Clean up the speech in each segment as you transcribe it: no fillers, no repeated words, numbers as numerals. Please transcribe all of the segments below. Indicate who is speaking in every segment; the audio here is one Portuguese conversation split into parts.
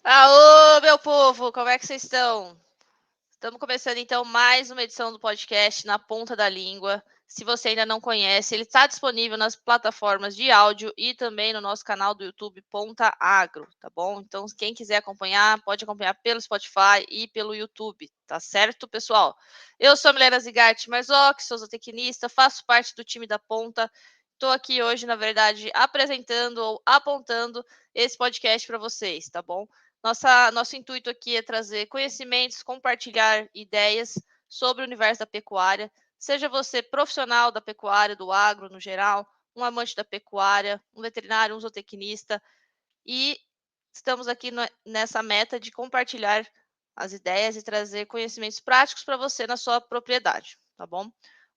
Speaker 1: Aô, meu povo, como é que vocês estão? Estamos começando então mais uma edição do podcast Na Ponta da Língua. Se você ainda não conhece, ele está disponível nas plataformas de áudio e também no nosso canal do YouTube Ponta Agro, tá bom? Então, quem quiser acompanhar, pode acompanhar pelo Spotify e pelo YouTube, tá certo, pessoal? Eu sou a Milena Zigart Marzocchi, sou zootecnista, faço parte do time da Ponta. Estou aqui hoje, na verdade, apresentando ou apontando esse podcast para vocês, tá bom? Nosso intuito aqui é trazer conhecimentos, compartilhar ideias sobre o universo da pecuária. Seja você profissional da pecuária, do agro no geral, um amante da pecuária, um veterinário, um zootecnista. E estamos aqui nessa meta de compartilhar as ideias e trazer conhecimentos práticos para você na sua propriedade, tá bom?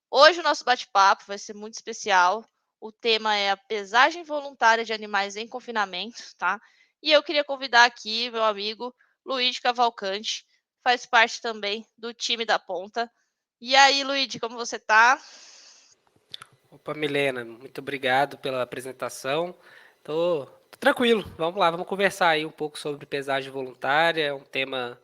Speaker 1: Hoje o nosso bate-papo vai ser muito especial. O tema é a pesagem voluntária de animais em confinamento, tá? E eu queria convidar aqui meu amigo Luiz Cavalcante, faz parte também do time da Ponta. E aí, Luiz, como você tá?
Speaker 2: Opa, Milena, muito obrigado pela apresentação. Tô tranquilo, vamos lá, vamos conversar aí um pouco sobre pesagem voluntária, é um tema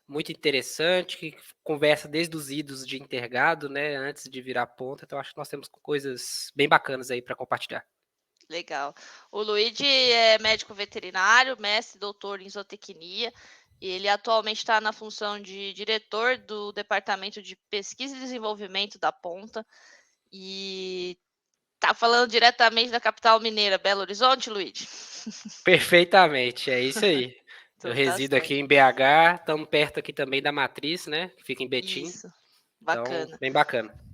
Speaker 2: muito interessante, que conversa desde os idos de intergado, né, antes de virar ponta, então acho que nós temos coisas bem bacanas aí para compartilhar.
Speaker 1: Legal. O Luigi é médico veterinário, mestre e doutor em zootecnia. E ele atualmente está na função de diretor do Departamento de Pesquisa e Desenvolvimento da Ponta. E tá falando diretamente da capital mineira, Belo Horizonte, Luigi?
Speaker 2: Perfeitamente, é isso aí. Eu
Speaker 1: Então tá
Speaker 2: resido aqui
Speaker 1: certo.
Speaker 2: em BH, estamos perto aqui também da Matriz, né, que fica em Betim,
Speaker 1: Isso.
Speaker 2: então
Speaker 1: Bacana.
Speaker 2: bem bacana.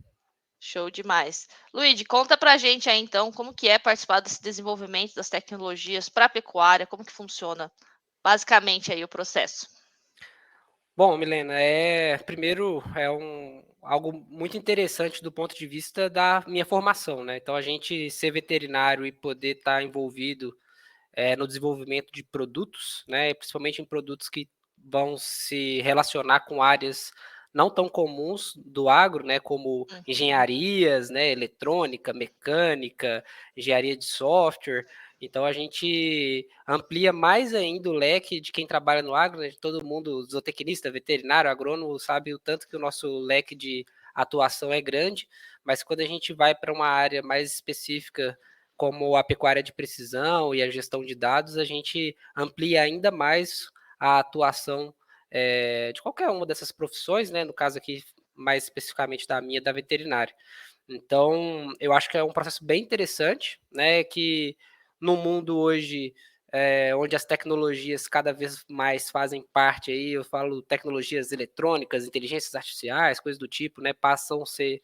Speaker 1: Show demais. Luigi, conta pra gente aí então como que é participar desse desenvolvimento das tecnologias para a pecuária, como que funciona basicamente aí o processo.
Speaker 2: Bom, Milena, primeiro é algo muito interessante do ponto de vista da minha formação, né? Então, a gente ser veterinário e poder estar envolvido no desenvolvimento de produtos, né? Principalmente em produtos que vão se relacionar com áreas não tão comuns do agro, né? Como
Speaker 1: Uhum.
Speaker 2: engenharias, né? Eletrônica, mecânica, engenharia de software. Então a gente amplia mais ainda o leque de quem trabalha no agro, né? Todo mundo, zootecnista, veterinário, agrônomo, sabe o tanto que o nosso leque de atuação é grande, mas quando a gente vai para uma área mais específica, como a pecuária de precisão e a gestão de dados, a gente amplia ainda mais a atuação de qualquer uma dessas profissões, né? No caso aqui, mais especificamente da minha, da veterinária. Então, eu acho que é um processo bem interessante, né? Que no mundo hoje, onde as tecnologias cada vez mais fazem parte aí, eu falo tecnologias eletrônicas, inteligências artificiais, coisas do tipo, né? Passam a ser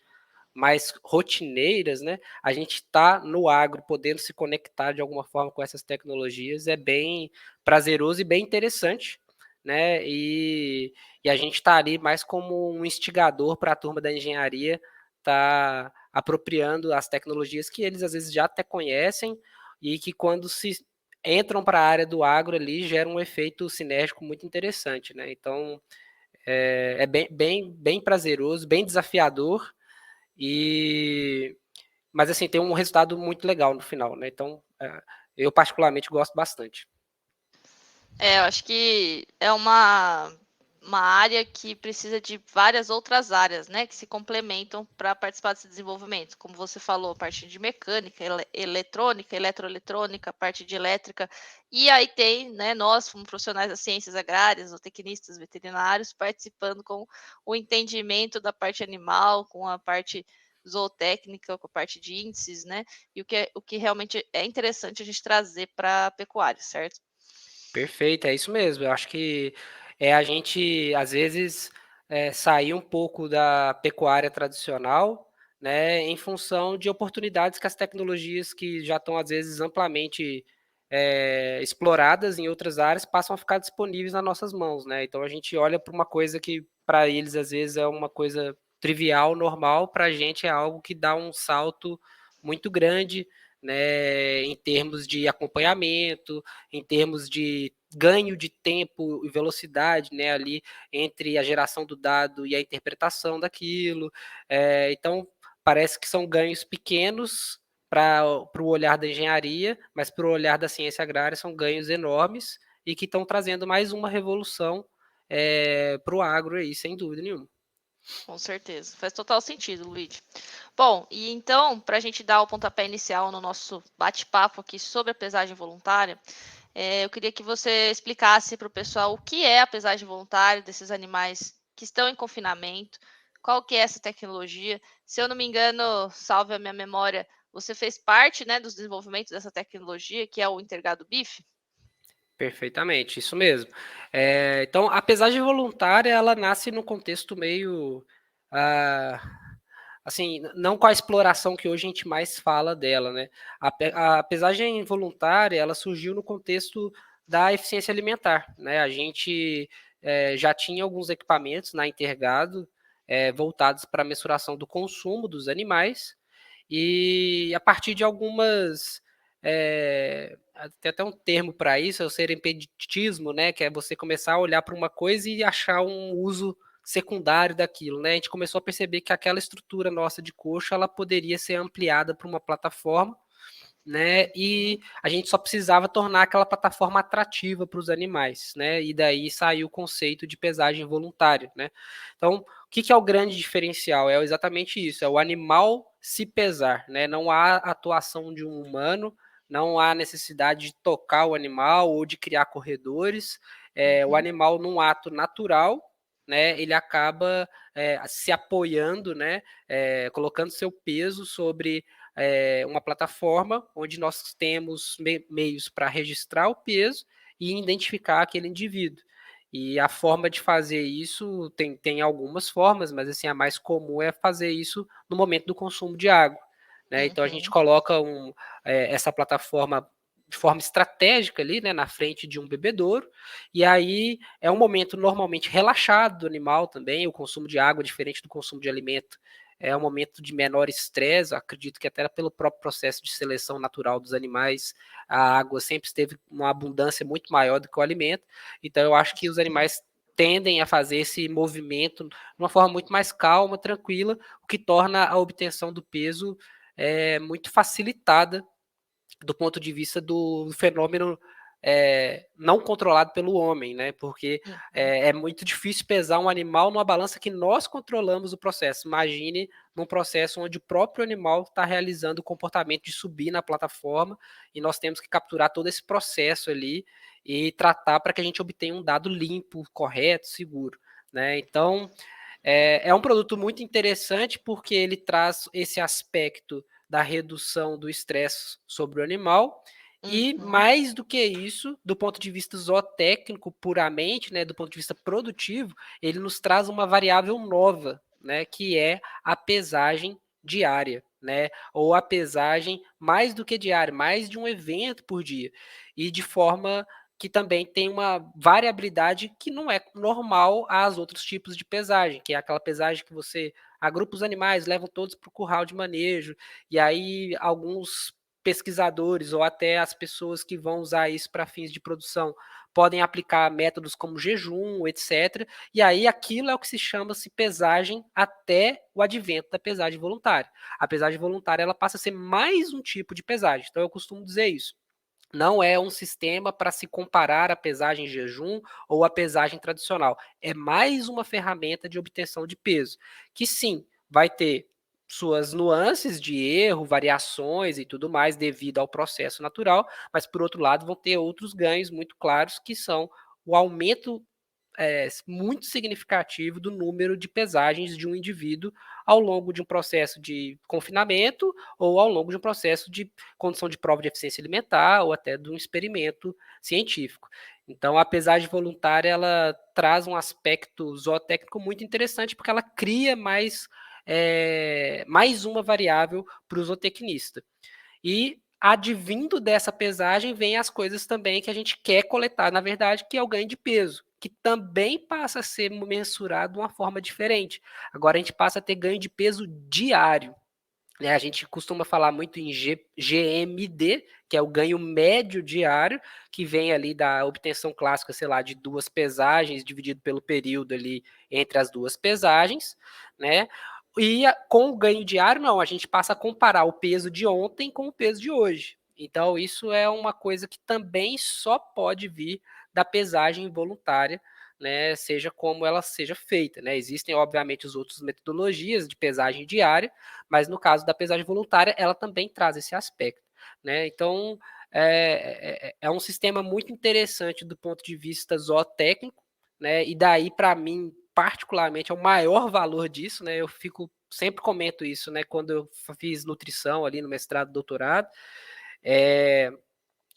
Speaker 2: mais rotineiras, né? A gente está no agro podendo se conectar de alguma forma com essas tecnologias é bem prazeroso e bem interessante, né? E a gente está ali mais como um instigador para a turma da engenharia tá apropriando as tecnologias que eles às vezes já até conhecem e que quando se entram para a área do agro ali gera um efeito sinérgico muito interessante, né? Então é bem prazeroso, bem desafiador e mas assim, tem um resultado muito legal no final, né? Então, eu particularmente gosto bastante.
Speaker 1: Eu acho que é uma área que precisa de várias outras áreas, né, que se complementam para participar desse desenvolvimento. Como você falou, a parte de mecânica, eletrônica, eletroeletrônica, a parte de elétrica. E aí tem, né, nós, como profissionais das ciências agrárias, ou tecnistas veterinários, participando com o entendimento da parte animal, com a parte zootécnica, com a parte de índices, né? E o que realmente é interessante a gente trazer para a pecuária, certo?
Speaker 2: Perfeito, é isso mesmo. Eu acho que a gente, às vezes, sair um pouco da pecuária tradicional, né, em função de oportunidades que as tecnologias que já estão, às vezes, amplamente exploradas em outras áreas passam a ficar disponíveis nas nossas mãos, né? Então a gente olha para uma coisa que para eles às vezes é uma coisa trivial, normal, para a gente é algo que dá um salto muito grande, né, em termos de acompanhamento, em termos de ganho de tempo e velocidade, né, ali entre a geração do dado e a interpretação daquilo. Então, parece que são ganhos pequenos para o olhar da engenharia, mas para o olhar da ciência agrária são ganhos enormes e que estão trazendo mais uma revolução para o agro aí, sem dúvida nenhuma.
Speaker 1: Com certeza, faz total sentido, Luiz. Bom, e então, para a gente dar o pontapé inicial no nosso bate-papo aqui sobre a pesagem voluntária, eu queria que você explicasse para o pessoal o que é a pesagem voluntária desses animais que estão em confinamento, qual que é essa tecnologia. Se eu não me engano, salve a minha memória, você fez parte, né, dos desenvolvimentos dessa tecnologia, que é o Intergado Bife?
Speaker 2: Perfeitamente, isso mesmo. Então, a pesagem voluntária, ela nasce num contexto meio, ah, assim, não com a exploração que hoje a gente mais fala dela, né? A pesagem voluntária, ela surgiu no contexto da eficiência alimentar, né? A gente já tinha alguns equipamentos na Intergado voltados para a mensuração do consumo dos animais, e a partir de algumas. Tem até um termo para isso, é o serendiptismo, né? Que é você começar a olhar para uma coisa e achar um uso secundário daquilo, né? A gente começou a perceber que aquela estrutura nossa de coxa ela poderia ser ampliada para uma plataforma, né? E a gente só precisava tornar aquela plataforma atrativa para os animais, né? E daí saiu o conceito de pesagem voluntária, né? Então, o que é o grande diferencial? É exatamente isso, é o animal se pesar, né? Não há atuação de um humano, não há necessidade de tocar o animal ou de criar corredores. O animal, num ato natural, né? Ele acaba se apoiando, né? Colocando seu peso sobre uma plataforma onde nós temos meios para registrar o peso e identificar aquele indivíduo. E a forma de fazer isso tem algumas formas, mas assim, a mais comum é fazer isso no momento do consumo de água. Né? Então a gente coloca essa plataforma de forma estratégica ali, né, na frente de um bebedouro, e aí é um momento normalmente relaxado do animal também, o consumo de água, diferente do consumo de alimento, é um momento de menor estresse, acredito que até pelo próprio processo de seleção natural dos animais, a água sempre esteve uma abundância muito maior do que o alimento, então eu acho que os animais tendem a fazer esse movimento de uma forma muito mais calma, tranquila, o que torna a obtenção do peso muito facilitada do ponto de vista do fenômeno não controlado pelo homem, né? Porque é muito difícil pesar um animal numa balança que nós controlamos o processo. Imagine num processo onde o próprio animal está realizando o comportamento de subir na plataforma e nós temos que capturar todo esse processo ali e tratar para que a gente obtenha um dado limpo, correto, seguro, né? Então, é um produto muito interessante porque ele traz esse aspecto da redução do estresse sobre o animal e, mais do que isso, do ponto de vista zootécnico puramente, né, do ponto de vista produtivo, ele nos traz uma variável nova, né, que é a pesagem diária, né, ou a pesagem mais do que diária, mais de um evento por dia, e de forma que também tem uma variabilidade que não é normal às outros tipos de pesagem, que é aquela pesagem que você agrupa os animais, leva todos para o curral de manejo, e aí alguns pesquisadores ou até as pessoas que vão usar isso para fins de produção podem aplicar métodos como jejum, etc. E aí aquilo é o que se chama-se pesagem até o advento da pesagem voluntária. A pesagem voluntária ela passa a ser mais um tipo de pesagem. Então eu costumo dizer isso. Não é um sistema para se comparar a pesagem em jejum ou a pesagem tradicional. É mais uma ferramenta de obtenção de peso, que sim, vai ter suas nuances de erro, variações e tudo mais devido ao processo natural, mas por outro lado vão ter outros ganhos muito claros que são o aumento muito significativo do número de pesagens de um indivíduo ao longo de um processo de confinamento ou ao longo de um processo de condição de prova de eficiência alimentar ou até de um experimento científico. Então, a pesagem voluntária ela traz um aspecto zootécnico muito interessante porque ela cria mais uma variável para o zootecnista. E advindo dessa pesagem vem as coisas também que a gente quer coletar, na verdade, que é o ganho de peso, que também passa a ser mensurado de uma forma diferente. Agora a gente passa a ter ganho de peso diário. Né? A gente costuma falar muito em GMD, que é o ganho médio diário, que vem ali da obtenção clássica, sei lá, de duas pesagens dividido pelo período ali entre as duas pesagens, né? E com o ganho diário, não, a gente passa a comparar o peso de ontem com o peso de hoje. Então, isso é uma coisa que também só pode vir da pesagem voluntária, né, seja como ela seja feita, né? Existem, obviamente, as outras metodologias de pesagem diária, mas no caso da pesagem voluntária, ela também traz esse aspecto, né? Então, é um sistema muito interessante do ponto de vista zootécnico, né? E daí, para mim, particularmente, é o maior valor disso, né? Eu sempre comento isso, né? Quando eu fiz nutrição ali no mestrado, doutorado, é,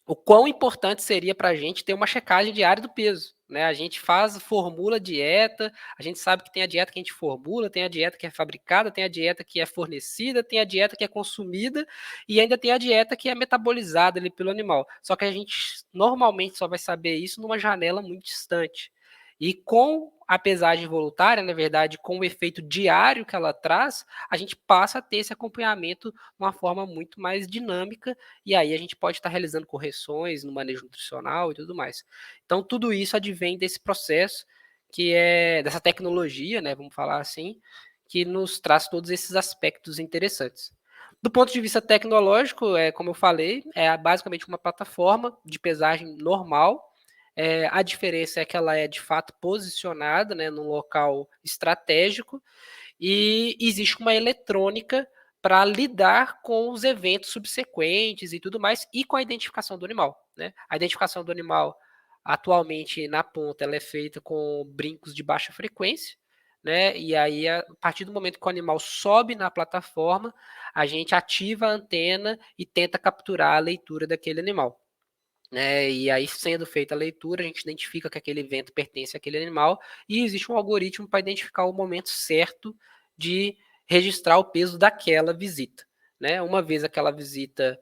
Speaker 2: o quão importante seria para a gente ter uma checagem diária do peso, né? A gente formula dieta, a gente sabe que tem a dieta que a gente formula, tem a dieta que é fabricada, tem a dieta que é fornecida, tem a dieta que é consumida e ainda tem a dieta que é metabolizada ali pelo animal. Só que a gente normalmente só vai saber isso numa janela muito distante. E com a pesagem voluntária, na verdade, com o efeito diário que ela traz, a gente passa a ter esse acompanhamento de uma forma muito mais dinâmica e aí a gente pode estar realizando correções no manejo nutricional e tudo mais. Então, tudo isso advém desse processo, que é dessa tecnologia, né, vamos falar assim, que nos traz todos esses aspectos interessantes. Do ponto de vista tecnológico, como eu falei, é basicamente uma plataforma de pesagem normal. A diferença é que ela é de fato posicionada, né, num local estratégico e existe uma eletrônica para lidar com os eventos subsequentes e tudo mais, e com a identificação do animal, né? A identificação do animal, atualmente, na ponta, ela é feita com brincos de baixa frequência, né? E aí, a partir do momento que o animal sobe na plataforma, a gente ativa a antena e tenta capturar a leitura daquele animal. Né, e aí, sendo feita a leitura, a gente identifica que aquele evento pertence àquele animal e existe um algoritmo para identificar o momento certo de registrar o peso daquela visita. Né? Uma vez aquela visita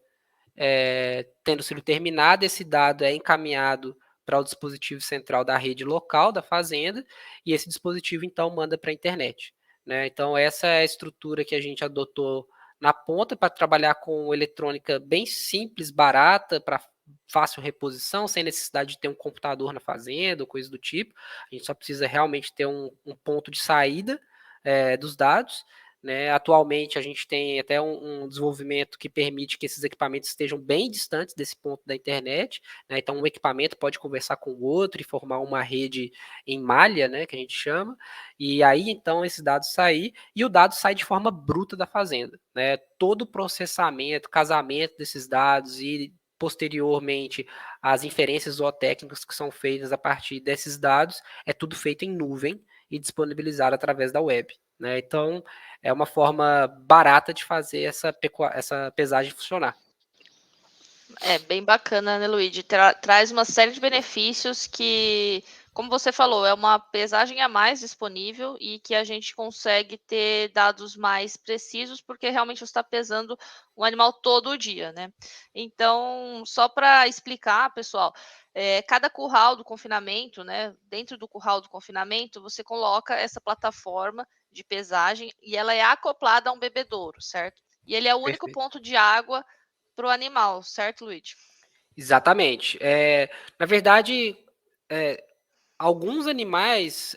Speaker 2: tendo sido terminada, esse dado é encaminhado para o dispositivo central da rede local da fazenda e esse dispositivo então manda para a internet. Né? Então essa é a estrutura que a gente adotou na ponta para trabalhar com eletrônica bem simples, barata, para fácil reposição, sem necessidade de ter um computador na fazenda ou coisa do tipo. A gente só precisa realmente ter um ponto de saída dos dados. Né? Atualmente, a gente tem até um desenvolvimento que permite que esses equipamentos estejam bem distantes desse ponto da internet. Né? Então, um equipamento pode conversar com o outro e formar uma rede em malha, né, que a gente chama. E aí, então, esses dados saem e o dado sai de forma bruta da fazenda. Né? Todo o processamento, casamento desses dados e posteriormente as inferências zootécnicas que são feitas a partir desses dados é tudo feito em nuvem e disponibilizado através da web. Né? Então, é uma forma barata de fazer essa pesagem funcionar.
Speaker 1: É bem bacana, né, Luigi? Traz uma série de benefícios que, como você falou, é uma pesagem a mais disponível e que a gente consegue ter dados mais precisos, porque realmente você está pesando um animal todo dia, né? Então, só para explicar, pessoal, cada curral do confinamento, né? Dentro do curral do confinamento, você coloca essa plataforma de pesagem e ela é acoplada a um bebedouro, certo? E ele é o único
Speaker 2: Perfeito.
Speaker 1: ponto de água para o animal, certo, Luigi?
Speaker 2: Exatamente. Na verdade, é, alguns animais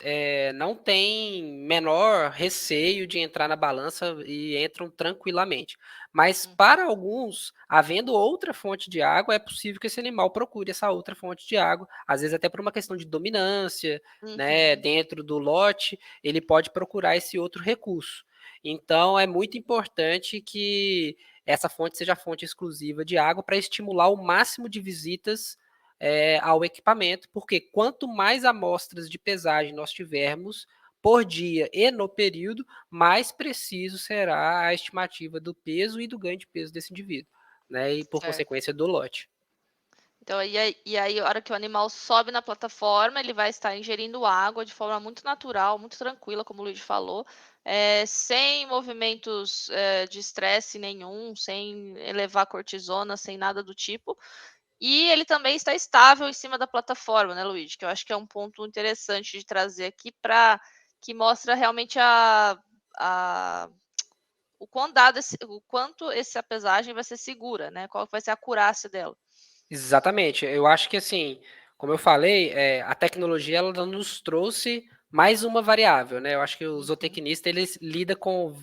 Speaker 2: não têm menor receio de entrar na balança e entram tranquilamente. Mas
Speaker 1: Uhum,
Speaker 2: para alguns, havendo outra fonte de água, é possível que esse animal procure essa outra fonte de água, às vezes até por uma questão de dominância, né,
Speaker 1: uhum,
Speaker 2: dentro do lote, ele pode procurar esse outro recurso. Então, é muito importante que essa fonte seja a fonte exclusiva de água para estimular o máximo de visitas ao equipamento, porque quanto mais amostras de pesagem nós tivermos por dia e no período, mais preciso será a estimativa do peso e do ganho de peso desse indivíduo, né? E por
Speaker 1: certo.
Speaker 2: consequência do lote.
Speaker 1: Então, a hora que o animal sobe na plataforma, ele vai estar ingerindo água de forma muito natural, muito tranquila, como o Luigi falou, sem movimentos de estresse nenhum, sem elevar cortisona, sem nada do tipo. E ele também está estável em cima da plataforma, né, Luigi? Que eu acho que é um ponto interessante de trazer aqui para que mostra realmente a o quanto essa pesagem vai ser segura, né? Qual vai ser a acurácia dela.
Speaker 2: Exatamente. Eu acho que assim, como eu falei, a tecnologia ela nos trouxe mais uma variável, né? Eu acho que o
Speaker 1: Uhum,
Speaker 2: zootecnista ele lida com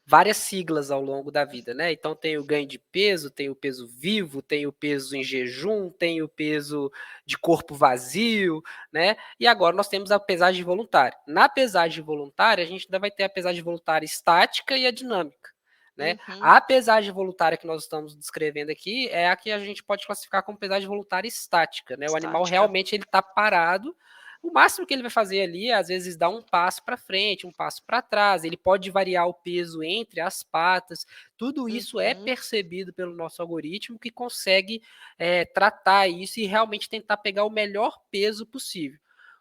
Speaker 2: várias siglas ao longo da vida, né? Então tem o ganho de peso, tem o peso vivo, tem o peso em jejum, tem o peso de corpo vazio, né? E agora nós temos a pesagem voluntária. Na pesagem voluntária, a gente ainda vai ter a pesagem voluntária estática e a dinâmica. Né?
Speaker 1: Uhum.
Speaker 2: A pesagem voluntária que nós estamos descrevendo aqui é a que a gente pode classificar como pesagem voluntária estática. Né? O animal realmente ele está parado. O máximo que ele vai fazer ali é, às vezes, dar um passo para frente, um passo para trás. Ele pode variar o peso entre as patas. Tudo isso é percebido pelo nosso algoritmo, que consegue tratar isso e realmente tentar pegar o melhor peso possível.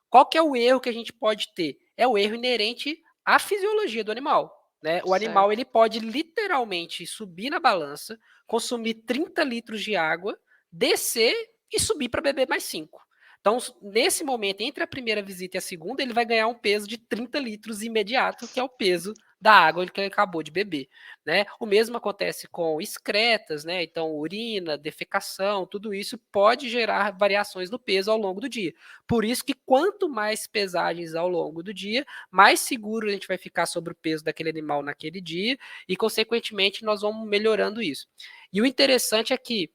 Speaker 2: Qual que é o erro que a gente pode ter? É o erro inerente à fisiologia do animal. Né? O animal ele pode literalmente subir na balança, consumir 30 litros de água, descer e subir para beber mais 5. Então, nesse momento, entre a primeira visita e a segunda, ele vai ganhar um peso de 30 litros imediato, que é o peso da água que ele acabou de beber. Né? O mesmo acontece com excretas, né? Então, urina, defecação, tudo isso pode gerar variações no peso ao longo do dia. Por isso que quanto mais pesagens ao longo do dia, mais seguro a gente vai ficar sobre o peso daquele animal naquele dia e, consequentemente, nós vamos melhorando isso. E o interessante é que,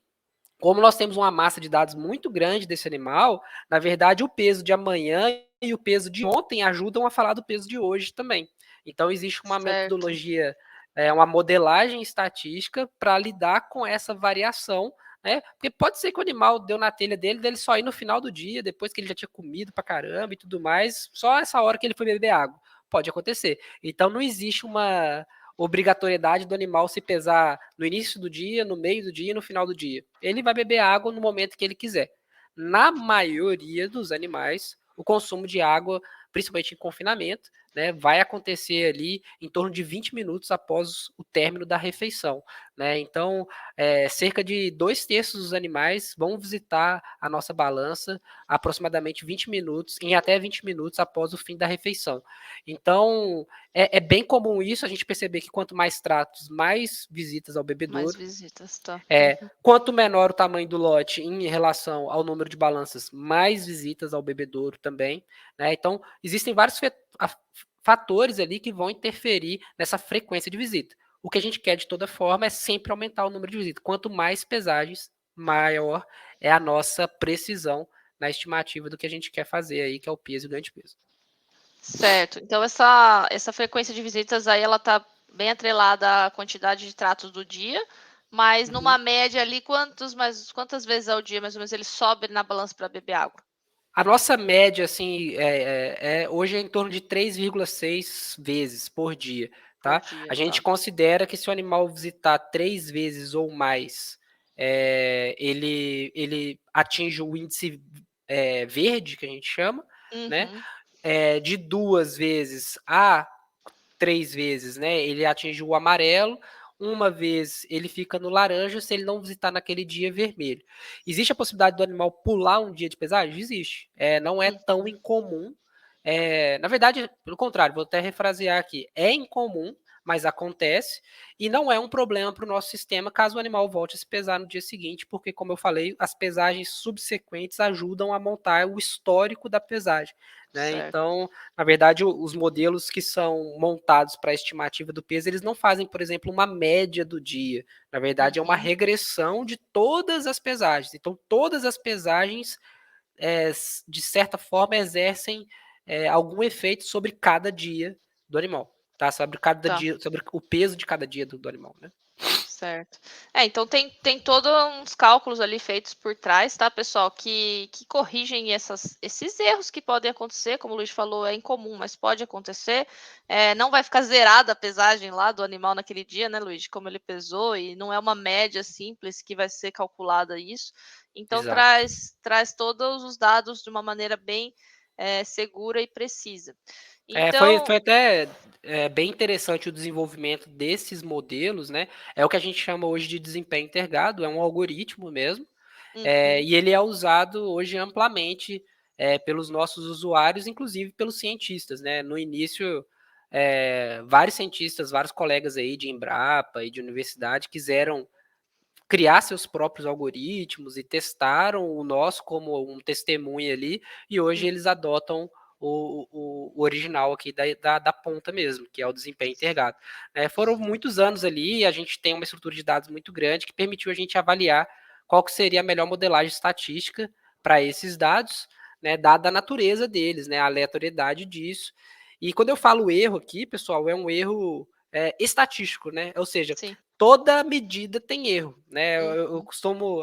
Speaker 2: como nós temos uma massa de dados muito grande desse animal, na verdade, o peso de amanhã e o peso de ontem ajudam a falar do peso de hoje também. Então, existe uma metodologia, uma modelagem estatística para lidar com essa variação, né? Porque pode ser que o animal deu na telha dele só ir no final do dia, depois que ele já tinha comido pra caramba e tudo mais, só essa hora que ele foi beber água. Pode acontecer. Então, não existe uma obrigatoriedade do animal se pesar no início do dia, no meio do dia e no final do dia. Ele vai beber água no momento que ele quiser. Na maioria dos animais, o consumo de água, principalmente em confinamento, né, vai acontecer ali em torno de 20 minutos após o término da refeição. Né? Então, cerca de 2/3 dos animais vão visitar a nossa balança aproximadamente 20 minutos, em até 20 minutos após o fim da refeição. Então, é bem comum isso, a gente perceber que quanto mais tratos, mais visitas ao bebedouro.
Speaker 1: Mais visitas, tá.
Speaker 2: Quanto menor o tamanho do lote em relação ao número de balanças, mais visitas ao bebedouro também. Né? Então, existem vários fatores ali que vão interferir nessa frequência de visita. O que a gente quer, de toda forma, é sempre aumentar o número de visitas. Quanto mais pesagens, maior é a nossa precisão na estimativa do que a gente quer fazer aí, que é o peso e o ganho de peso.
Speaker 1: Certo. Então, essa frequência de visitas aí, ela tá bem atrelada à quantidade de tratos do dia, mas numa média ali, quantas vezes ao dia, mais ou menos, ele sobe na balança para beber água?
Speaker 2: A nossa média, assim, hoje é em torno de 3,6 vezes por dia, tá?
Speaker 1: Por dia,
Speaker 2: A gente
Speaker 1: tá.
Speaker 2: considera que se o animal visitar 3 vezes ou mais, ele atinge o índice verde, que a gente chama, né? De 2 vezes a 3 vezes, né? Ele atinge o amarelo. Uma vez ele fica no laranja se ele não visitar naquele dia vermelho. Existe a possibilidade do animal pular um dia de pesagem? Existe. Não é tão incomum. Na verdade, pelo contrário, vou até refrasear aqui. É incomum, mas acontece, e não é um problema para o nosso sistema caso o animal volte a se pesar no dia seguinte, porque, como eu falei, as pesagens subsequentes ajudam a montar o histórico da pesagem. Né? Então, na verdade, os modelos que são montados para a estimativa do peso, eles não fazem, por exemplo, uma média do dia. Na verdade, é uma regressão de todas as pesagens. Então, todas as pesagens, de certa forma, exercem algum efeito sobre cada dia do animal. Tá? Sobre dia, sobre o peso de cada dia do animal. Né?
Speaker 1: Certo. Então tem todos uns cálculos ali feitos por trás, tá, pessoal, que corrigem esses erros que podem acontecer, como o Luiz falou, é incomum, mas pode acontecer. Não vai ficar zerada a pesagem lá do animal naquele dia, né, Luiz, como ele pesou, e não é uma média simples que vai ser calculada isso. Então traz todos os dados de uma maneira bem segura e precisa. Então,
Speaker 2: Foi até bem interessante o desenvolvimento desses modelos, né? É o que a gente chama hoje de desempenho intergado, é um algoritmo mesmo, e ele é usado hoje amplamente pelos nossos usuários, inclusive pelos cientistas, né? No início, vários cientistas, vários colegas aí de Embrapa e de universidade quiseram criar seus próprios algoritmos e testaram o nosso como um testemunho ali, e hoje eles adotam o original aqui da ponta mesmo, que é o desempenho intergado. Foram muitos anos ali, a gente tem uma estrutura de dados muito grande que permitiu a gente avaliar qual que seria a melhor modelagem estatística para esses dados, dada a natureza deles, a aleatoriedade disso. E quando eu falo erro aqui, pessoal, é um erro estatístico, ou seja,
Speaker 1: Sim.
Speaker 2: toda medida tem erro, Eu
Speaker 1: Uhum.
Speaker 2: costumo,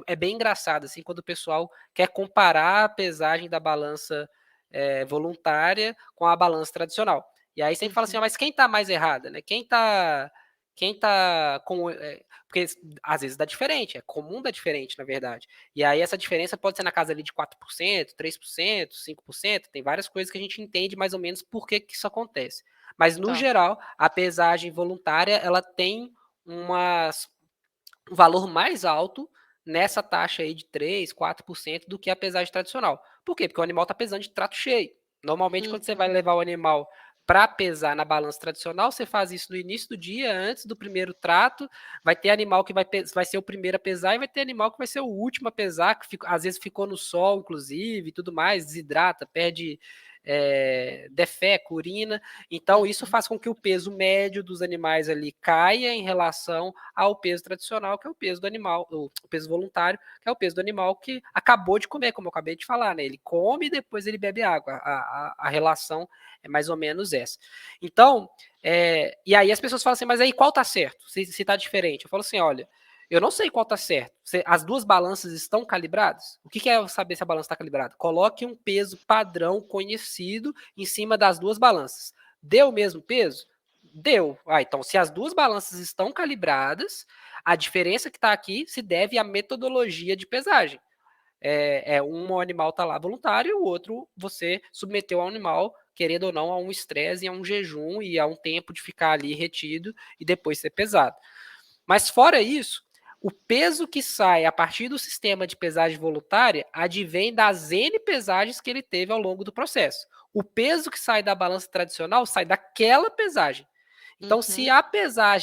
Speaker 2: é bem engraçado, assim, quando o pessoal quer comparar a pesagem da balança voluntária com a balança tradicional. E aí sempre fala assim,
Speaker 1: Uhum.
Speaker 2: mas quem está mais errada, Quem tá com... porque às vezes dá diferente, é comum dar diferente, na verdade. E aí essa diferença pode ser na casa ali de 4%, 3%, 5%, tem várias coisas que a gente entende mais ou menos por que isso acontece. Mas, no
Speaker 1: Tá.
Speaker 2: geral, a pesagem voluntária, ela tem um valor mais alto nessa taxa aí de 3, 4% do que a pesagem tradicional. Por quê? Porque o animal está pesando de trato cheio. Normalmente, quando você vai
Speaker 1: Uhum.
Speaker 2: levar o animal para pesar na balança tradicional, você faz isso no início do dia, antes do primeiro trato. Vai ter animal que vai ser o primeiro a pesar e vai ter animal que vai ser o último a pesar, que às vezes ficou no sol, inclusive, e tudo mais, desidrata, perde defeca, urina. Então, isso
Speaker 1: Uhum.
Speaker 2: faz com que o peso médio dos animais ali caia em relação ao peso tradicional, que é o peso do animal, o peso voluntário, que é o peso do animal que acabou de comer, como eu acabei de falar, Ele come e depois ele bebe água. A relação é mais ou menos essa. Então, e aí as pessoas falam assim, mas aí qual tá certo? Se tá diferente? Eu falo assim, olha, eu não sei qual tá certo. As duas balanças estão calibradas? O que é saber se a balança está calibrada? Coloque um peso padrão conhecido em cima das duas balanças. Deu o mesmo peso? Deu. Então, se as duas balanças estão calibradas, a diferença que está aqui se deve à metodologia de pesagem. Um animal está lá voluntário, o outro você submeteu ao animal, querendo ou não, a um estresse e a um jejum e a um tempo de ficar ali retido e depois ser pesado. Mas fora isso, o peso que sai a partir do sistema de pesagem voluntária advém das N pesagens que ele teve ao longo do processo. O peso que sai da balança tradicional sai daquela pesagem. Então, se
Speaker 1: Uhum.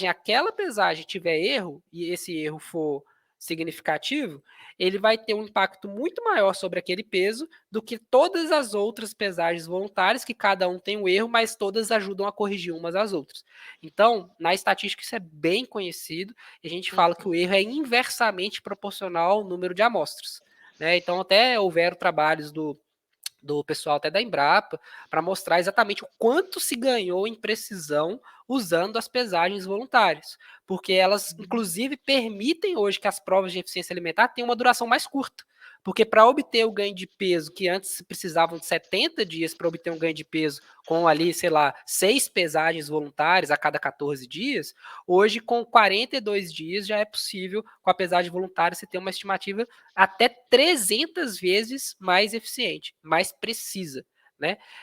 Speaker 2: aquela pesagem tiver erro, e esse erro for significativo, ele vai ter um impacto muito maior sobre aquele peso do que todas as outras pesagens voluntárias, que cada um tem um erro, mas todas ajudam a corrigir umas às outras. Então, na estatística, isso é bem conhecido, e a gente fala que
Speaker 1: Uhum.
Speaker 2: o erro é inversamente proporcional ao número de amostras. Então, até houveram trabalhos do pessoal até da Embrapa, para mostrar exatamente o quanto se ganhou em precisão usando as pesagens voluntárias, porque elas, inclusive, permitem hoje que as provas de eficiência alimentar tenham uma duração mais curta, porque para obter o ganho de peso, que antes precisavam de 70 dias para obter um ganho de peso, com ali, sei lá, 6 pesagens voluntárias a cada 14 dias, hoje com 42 dias já é possível, com a pesagem voluntária, você ter uma estimativa até 300 vezes mais eficiente, mais precisa,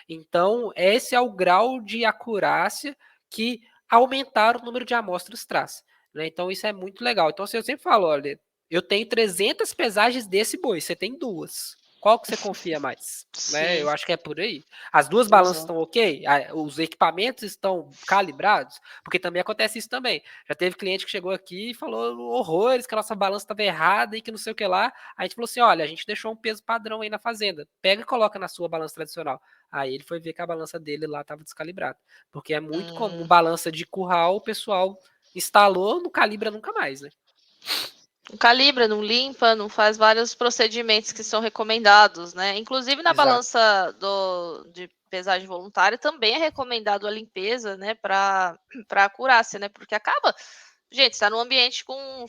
Speaker 2: Então, esse é o grau de acurácia que aumentar o número de amostras traz, Então, isso é muito legal. Então, assim, eu sempre falo, olha, eu tenho 300 pesagens desse boi, você tem duas. Qual que você confia mais?
Speaker 1: Sim.
Speaker 2: Eu acho que é por aí. As duas balanças
Speaker 1: Exato.
Speaker 2: estão ok? Os equipamentos estão calibrados? Porque também acontece isso também. Já teve cliente que chegou aqui e falou horrores, que a nossa balança estava errada e que não sei o que lá. A gente falou assim, olha, a gente deixou um peso padrão aí na fazenda. Pega e coloca na sua balança tradicional. Aí ele foi ver que a balança dele lá estava descalibrada. Porque é muito comum balança de curral, o pessoal instalou, não calibra nunca mais,
Speaker 1: Não calibra, não limpa, não faz vários procedimentos que são recomendados, Inclusive na
Speaker 2: Exato.
Speaker 1: balança de pesagem voluntária também é recomendado a limpeza, para acurácia, Porque acaba, gente, está num ambiente com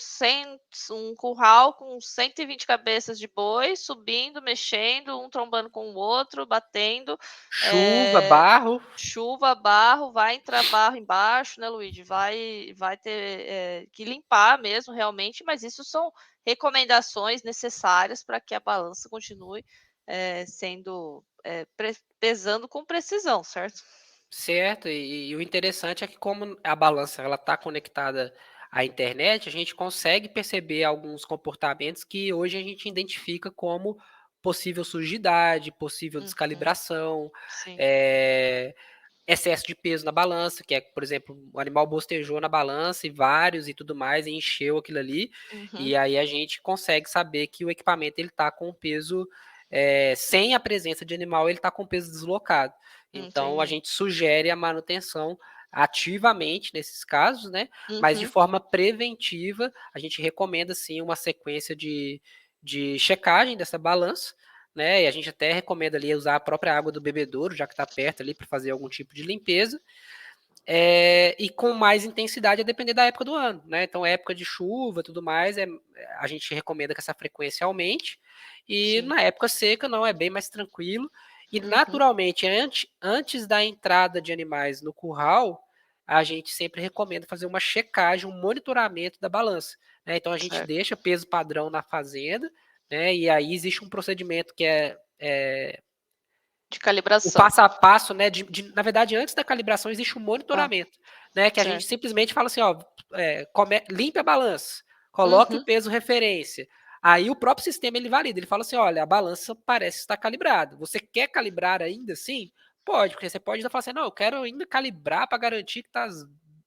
Speaker 1: um curral com 120 cabeças de boi subindo, mexendo, um trombando com o outro, batendo,
Speaker 2: Chuva,
Speaker 1: eh,
Speaker 2: barro.
Speaker 1: chuva, barro, vai entrar barro embaixo, Luigi? Vai ter que limpar mesmo, realmente, mas isso são recomendações necessárias para que a balança continue sendo pesando com precisão, certo?
Speaker 2: Certo, e o interessante é que como a balança ela está conectada à internet, a gente consegue perceber alguns comportamentos que hoje a gente identifica como possível sujidade, possível
Speaker 1: Uhum.
Speaker 2: descalibração,
Speaker 1: Sim.
Speaker 2: eh, excesso de peso na balança, que é, por exemplo, o animal bostejou na balança e vários e tudo mais, e encheu aquilo ali,
Speaker 1: Uhum.
Speaker 2: e aí a gente consegue saber que o equipamento ele está com o peso sem a presença de animal, ele está com peso deslocado. Então, a
Speaker 1: Entendi.
Speaker 2: gente sugere a manutenção ativamente nesses casos, né? Mas de
Speaker 1: Uhum.
Speaker 2: forma preventiva, a gente recomenda sim uma sequência de checagem dessa balança, né? E a gente até recomenda ali usar a própria água do bebedouro, já que está perto ali para fazer algum tipo de limpeza. E com mais intensidade a depender da época do ano, né? Então, época de chuva, tudo mais, a gente recomenda que essa frequência aumente. E
Speaker 1: Sim.
Speaker 2: na época seca, não, é bem mais tranquilo. E
Speaker 1: Uhum.
Speaker 2: naturalmente, antes da entrada de animais no curral, a gente sempre recomenda fazer uma checagem, um monitoramento da balança, né? Então, a gente
Speaker 1: Certo.
Speaker 2: deixa peso padrão na fazenda, né? E aí existe um procedimento que é
Speaker 1: De
Speaker 2: o
Speaker 1: calibração.
Speaker 2: passo a passo, né? Na verdade, antes da calibração existe um
Speaker 1: Tá.
Speaker 2: monitoramento, né? Que a gente
Speaker 1: Certo.
Speaker 2: simplesmente fala assim, ó, limpe a balança, coloque o
Speaker 1: Uhum.
Speaker 2: peso referência. Aí o próprio sistema ele valida, ele fala assim, olha, a balança parece estar calibrada. Você quer calibrar ainda assim? Pode, porque você pode ainda falar assim, não, eu quero ainda calibrar para garantir que tá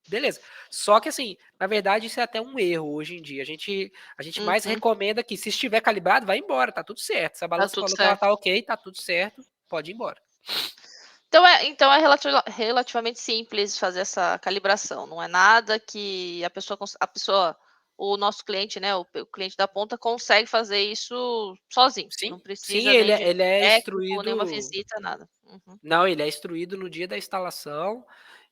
Speaker 2: beleza. Só que assim, na verdade isso é até um erro hoje em dia. A gente mais
Speaker 1: Uhum.
Speaker 2: recomenda que se estiver calibrado, vai embora, tá tudo certo. Se a
Speaker 1: Tá
Speaker 2: balança
Speaker 1: tudo
Speaker 2: falou que ela
Speaker 1: certo.
Speaker 2: tá ok, tá tudo certo, pode ir embora.
Speaker 1: Então é relativamente simples fazer essa calibração, não é nada que o nosso cliente, né, o cliente da ponta consegue fazer isso sozinho,
Speaker 2: Sim,
Speaker 1: não
Speaker 2: sim,
Speaker 1: precisa
Speaker 2: ele,
Speaker 1: nem de
Speaker 2: ele é
Speaker 1: técnico, nenhuma
Speaker 2: instruído.
Speaker 1: visita, nada. Uhum,
Speaker 2: Não, ele é instruído no dia da instalação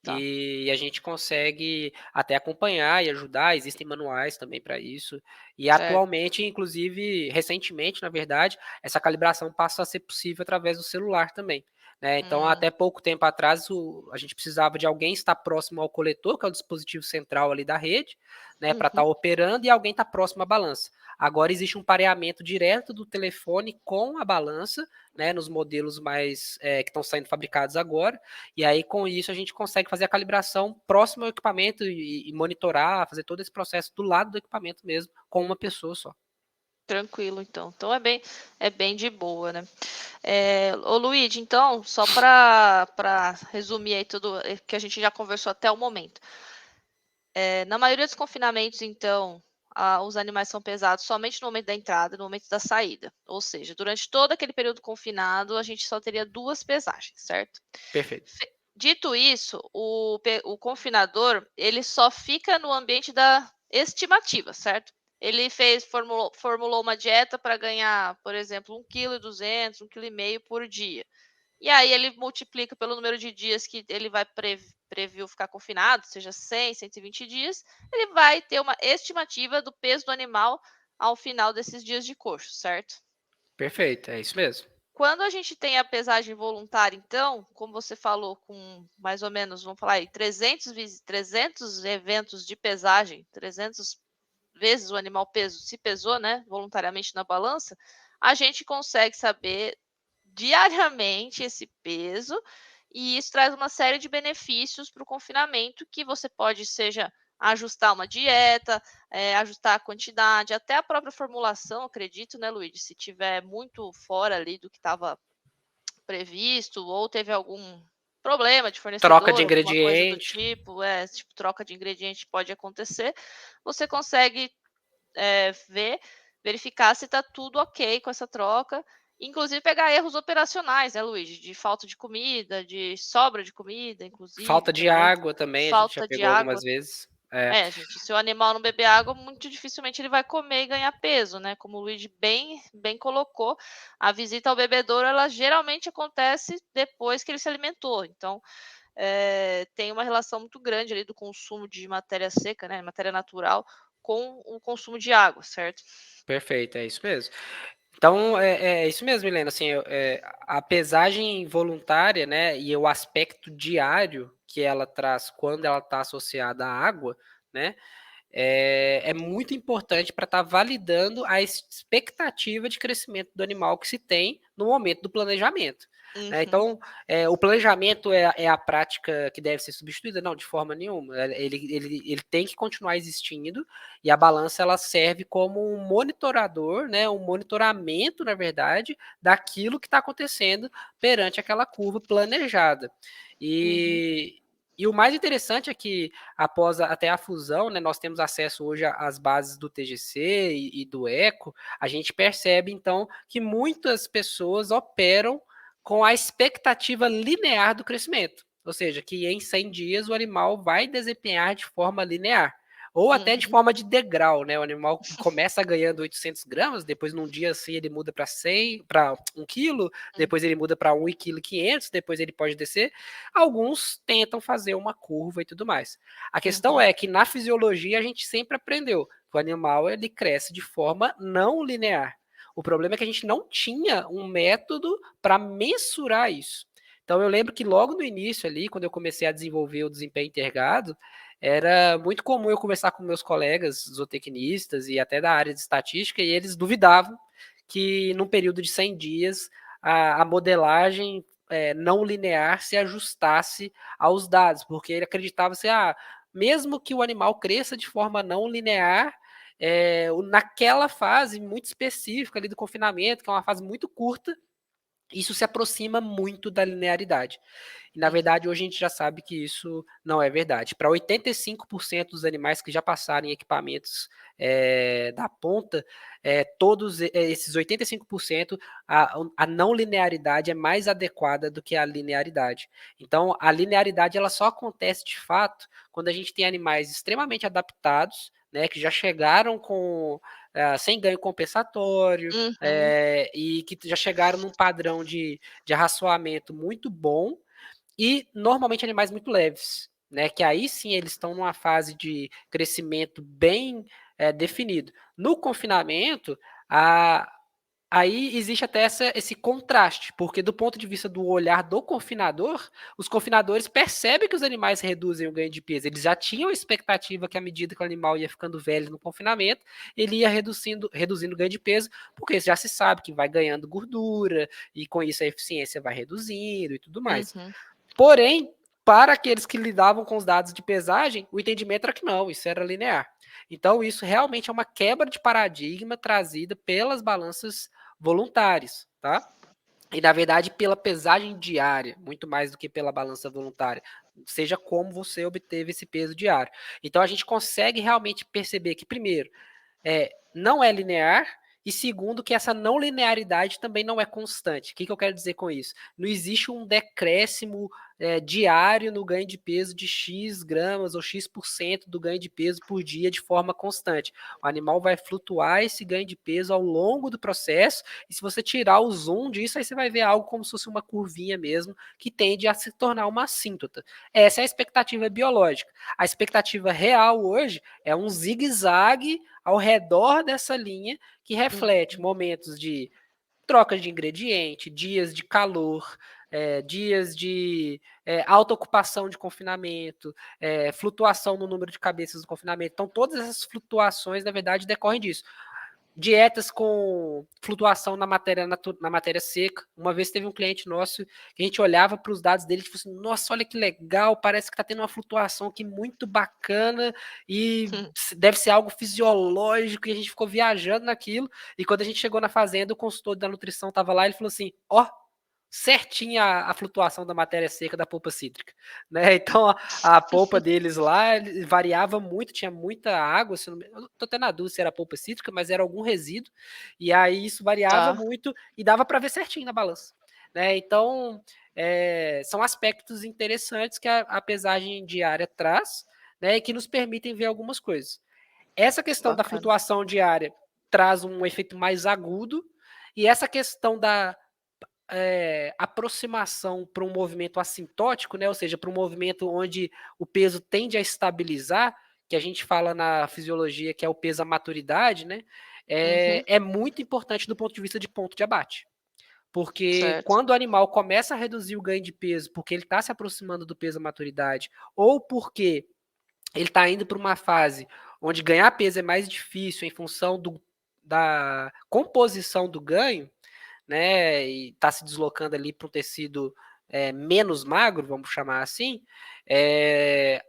Speaker 1: tá,
Speaker 2: e a gente consegue até acompanhar e ajudar. Existem manuais também para isso. E
Speaker 1: certo.
Speaker 2: atualmente, inclusive, recentemente, na verdade, essa calibração passa a ser possível através do celular também, né? Então,
Speaker 1: Hum,
Speaker 2: até pouco tempo atrás, a gente precisava de alguém estar próximo ao coletor, que é o dispositivo central ali da rede, né, para estar
Speaker 1: uhum,
Speaker 2: operando, e alguém estar próximo à balança. Agora existe um pareamento direto do telefone com a balança, né, nos modelos mais que estão saindo fabricados agora, e aí com isso a gente consegue fazer a calibração próximo ao equipamento e monitorar, fazer todo esse processo do lado do equipamento mesmo, com uma pessoa só.
Speaker 1: tranquilo então. Então é bem de boa, né. Ô Luigi, então, só para resumir aí tudo, que a gente já conversou até o momento. Na maioria dos confinamentos, então, os animais são pesados somente no momento da entrada e no momento da saída. Ou seja, durante todo aquele período confinado, a gente só teria 2 pesagens, certo?
Speaker 2: Perfeito.
Speaker 1: Dito isso, o confinador, ele só fica no ambiente da estimativa, certo? Ele formulou uma dieta para ganhar, por exemplo, 1,2 kg, 1,5 kg por dia. E aí ele multiplica pelo número de dias que ele vai previu ficar confinado, seja 100, 120 dias, ele vai ter uma estimativa do peso do animal ao final desses dias de coxo, certo?
Speaker 2: Perfeito, é isso mesmo.
Speaker 1: Quando a gente tem a pesagem voluntária, então, como você falou, com mais ou menos, vamos falar aí, 300 eventos de pesagem, 300 vezes o animal se pesou, né, voluntariamente na balança, a gente consegue saber diariamente esse peso, e isso traz uma série de benefícios para o confinamento, que você pode, seja ajustar uma dieta, ajustar a quantidade, até a própria formulação, acredito, né, Luigi, se tiver muito fora ali do que estava previsto, ou teve algum problema de
Speaker 2: Troca de
Speaker 1: fornecedor, alguma coisa do
Speaker 2: ingrediente.
Speaker 1: tipo troca de ingrediente pode acontecer, você consegue verificar se está tudo ok com essa troca, inclusive pegar erros operacionais, né, Luigi, de falta de comida, de sobra de comida, inclusive
Speaker 2: Falta de
Speaker 1: também,
Speaker 2: água também, a gente já
Speaker 1: falta de
Speaker 2: pegou algumas
Speaker 1: água.
Speaker 2: vezes.
Speaker 1: Gente, se o animal não beber água, muito dificilmente ele vai comer e ganhar peso, né? Como o Luigi bem colocou, a visita ao bebedouro, ela geralmente acontece depois que ele se alimentou. Então, tem uma relação muito grande ali do consumo de matéria seca, né, matéria natural, com o consumo de água, certo?
Speaker 2: Perfeito, é isso mesmo. Então, é isso mesmo, Helena. Assim, a pesagem voluntária, né, e o aspecto diário que ela traz quando ela está associada à água, né, é muito importante para estar validando a expectativa de crescimento do animal que se tem no momento do planejamento, né?
Speaker 1: Uhum,
Speaker 2: Então, o planejamento é a prática que deve ser substituída? Não, de forma nenhuma. Ele tem que continuar existindo e a balança ela serve como um monitorador, né? Um monitoramento, na verdade, daquilo que está acontecendo perante aquela curva planejada.
Speaker 1: uhum.
Speaker 2: E, E o mais interessante é que, após até a fusão, né, nós temos acesso hoje às bases do TGC e do ECO, a gente percebe, então, que muitas pessoas operam com a expectativa linear do crescimento. Ou seja, que em 100 dias o animal vai desempenhar de forma linear. Ou até de forma de degrau, né? O animal começa ganhando 800 gramas, depois num dia assim ele muda para 100, para 1 quilo, depois ele muda para 1,5 kg, depois ele pode descer. Alguns tentam fazer uma curva e tudo mais. A questão é que na fisiologia a gente sempre aprendeu que o animal ele cresce de forma não linear. O problema é que a gente não tinha um método para mensurar isso. Então eu lembro que logo no início ali, quando eu comecei a desenvolver o desempenho intergado, era muito comum eu conversar com meus colegas zootecnistas e até da área de estatística, e eles duvidavam que num período de 100 dias a modelagem não linear se ajustasse aos dados, porque ele acreditava assim, mesmo que o animal cresça de forma não linear, naquela fase muito específica ali do confinamento, que é uma fase muito curta, isso se aproxima muito da linearidade. E, na verdade, hoje a gente já sabe que isso não é verdade. Para 85% dos animais que já passaram em equipamentos da ponta, todos esses 85%, a não linearidade é mais adequada do que a linearidade. Então, a linearidade ela só acontece de fato quando a gente tem animais extremamente adaptados, né, que já chegaram sem ganho compensatório, e que já chegaram num padrão de arraçoamento muito bom, e normalmente animais muito leves, né? Que aí sim eles estão numa fase de crescimento bem definido. No confinamento, aí existe até esse contraste, porque do ponto de vista do olhar do confinador, os confinadores percebem que os animais reduzem o ganho de peso. Eles já tinham a expectativa que à medida que o animal ia ficando velho no confinamento, ele ia reduzindo o ganho de peso, porque já se sabe que vai ganhando gordura, e com isso a eficiência vai reduzindo e tudo mais. Porém, para aqueles que lidavam com os dados de pesagem, o entendimento era que não, isso era linear. Então, isso realmente é uma quebra de paradigma trazida pelas balanças voluntárias, tá? E, na verdade, pela pesagem diária, muito mais do que pela balança voluntária, seja como você obteve esse peso diário. Então, a gente consegue realmente perceber que, primeiro, não é linear, e segundo, que essa não linearidade também não é constante. O que eu quero dizer com isso? Não existe um decréscimo diário no ganho de peso de X gramas ou X% do ganho de peso por dia de forma constante. O animal vai flutuar esse ganho de peso ao longo do processo, e se você tirar o zoom disso, aí você vai ver algo como se fosse uma curvinha mesmo, que tende a se tornar uma assíntota. Essa é a expectativa biológica. A expectativa real hoje é um zigue-zague ao redor dessa linha que reflete momentos de troca de ingrediente, dias de calor, dias de alta ocupação de confinamento, flutuação no número de cabeças do confinamento. Então, todas essas flutuações, na verdade, decorrem disso. Dietas com flutuação na matéria seca. Uma vez teve um cliente nosso que a gente olhava para os dados dele e falou assim, nossa, olha que legal, parece que está tendo uma flutuação aqui muito bacana e deve ser algo fisiológico, e a gente ficou viajando naquilo, e quando a gente chegou na fazenda, o consultor da nutrição estava lá e ele falou assim, certinha a flutuação da matéria seca da polpa cítrica, né? Então a polpa deles lá variava muito, tinha muita água, eu tô até na dúvida se era polpa cítrica, mas era algum resíduo, e aí isso variava muito e dava para ver certinho na balança, né? Então são aspectos interessantes que a pesagem diária traz, né? E que nos permitem ver algumas coisas. Essa questão da flutuação diária traz um efeito mais agudo, e essa questão da aproximação para um movimento assintótico, né? Ou seja, para um movimento onde o peso tende a estabilizar, que a gente fala na fisiologia que é o peso à maturidade, né? É muito importante do ponto de vista de ponto de abate. Porque quando o animal começa a reduzir o ganho de peso, porque ele está se aproximando do peso à maturidade, ou porque ele está indo para uma fase onde ganhar peso é mais difícil em função da composição do ganho, né, e está se deslocando ali para um tecido menos magro, vamos chamar assim,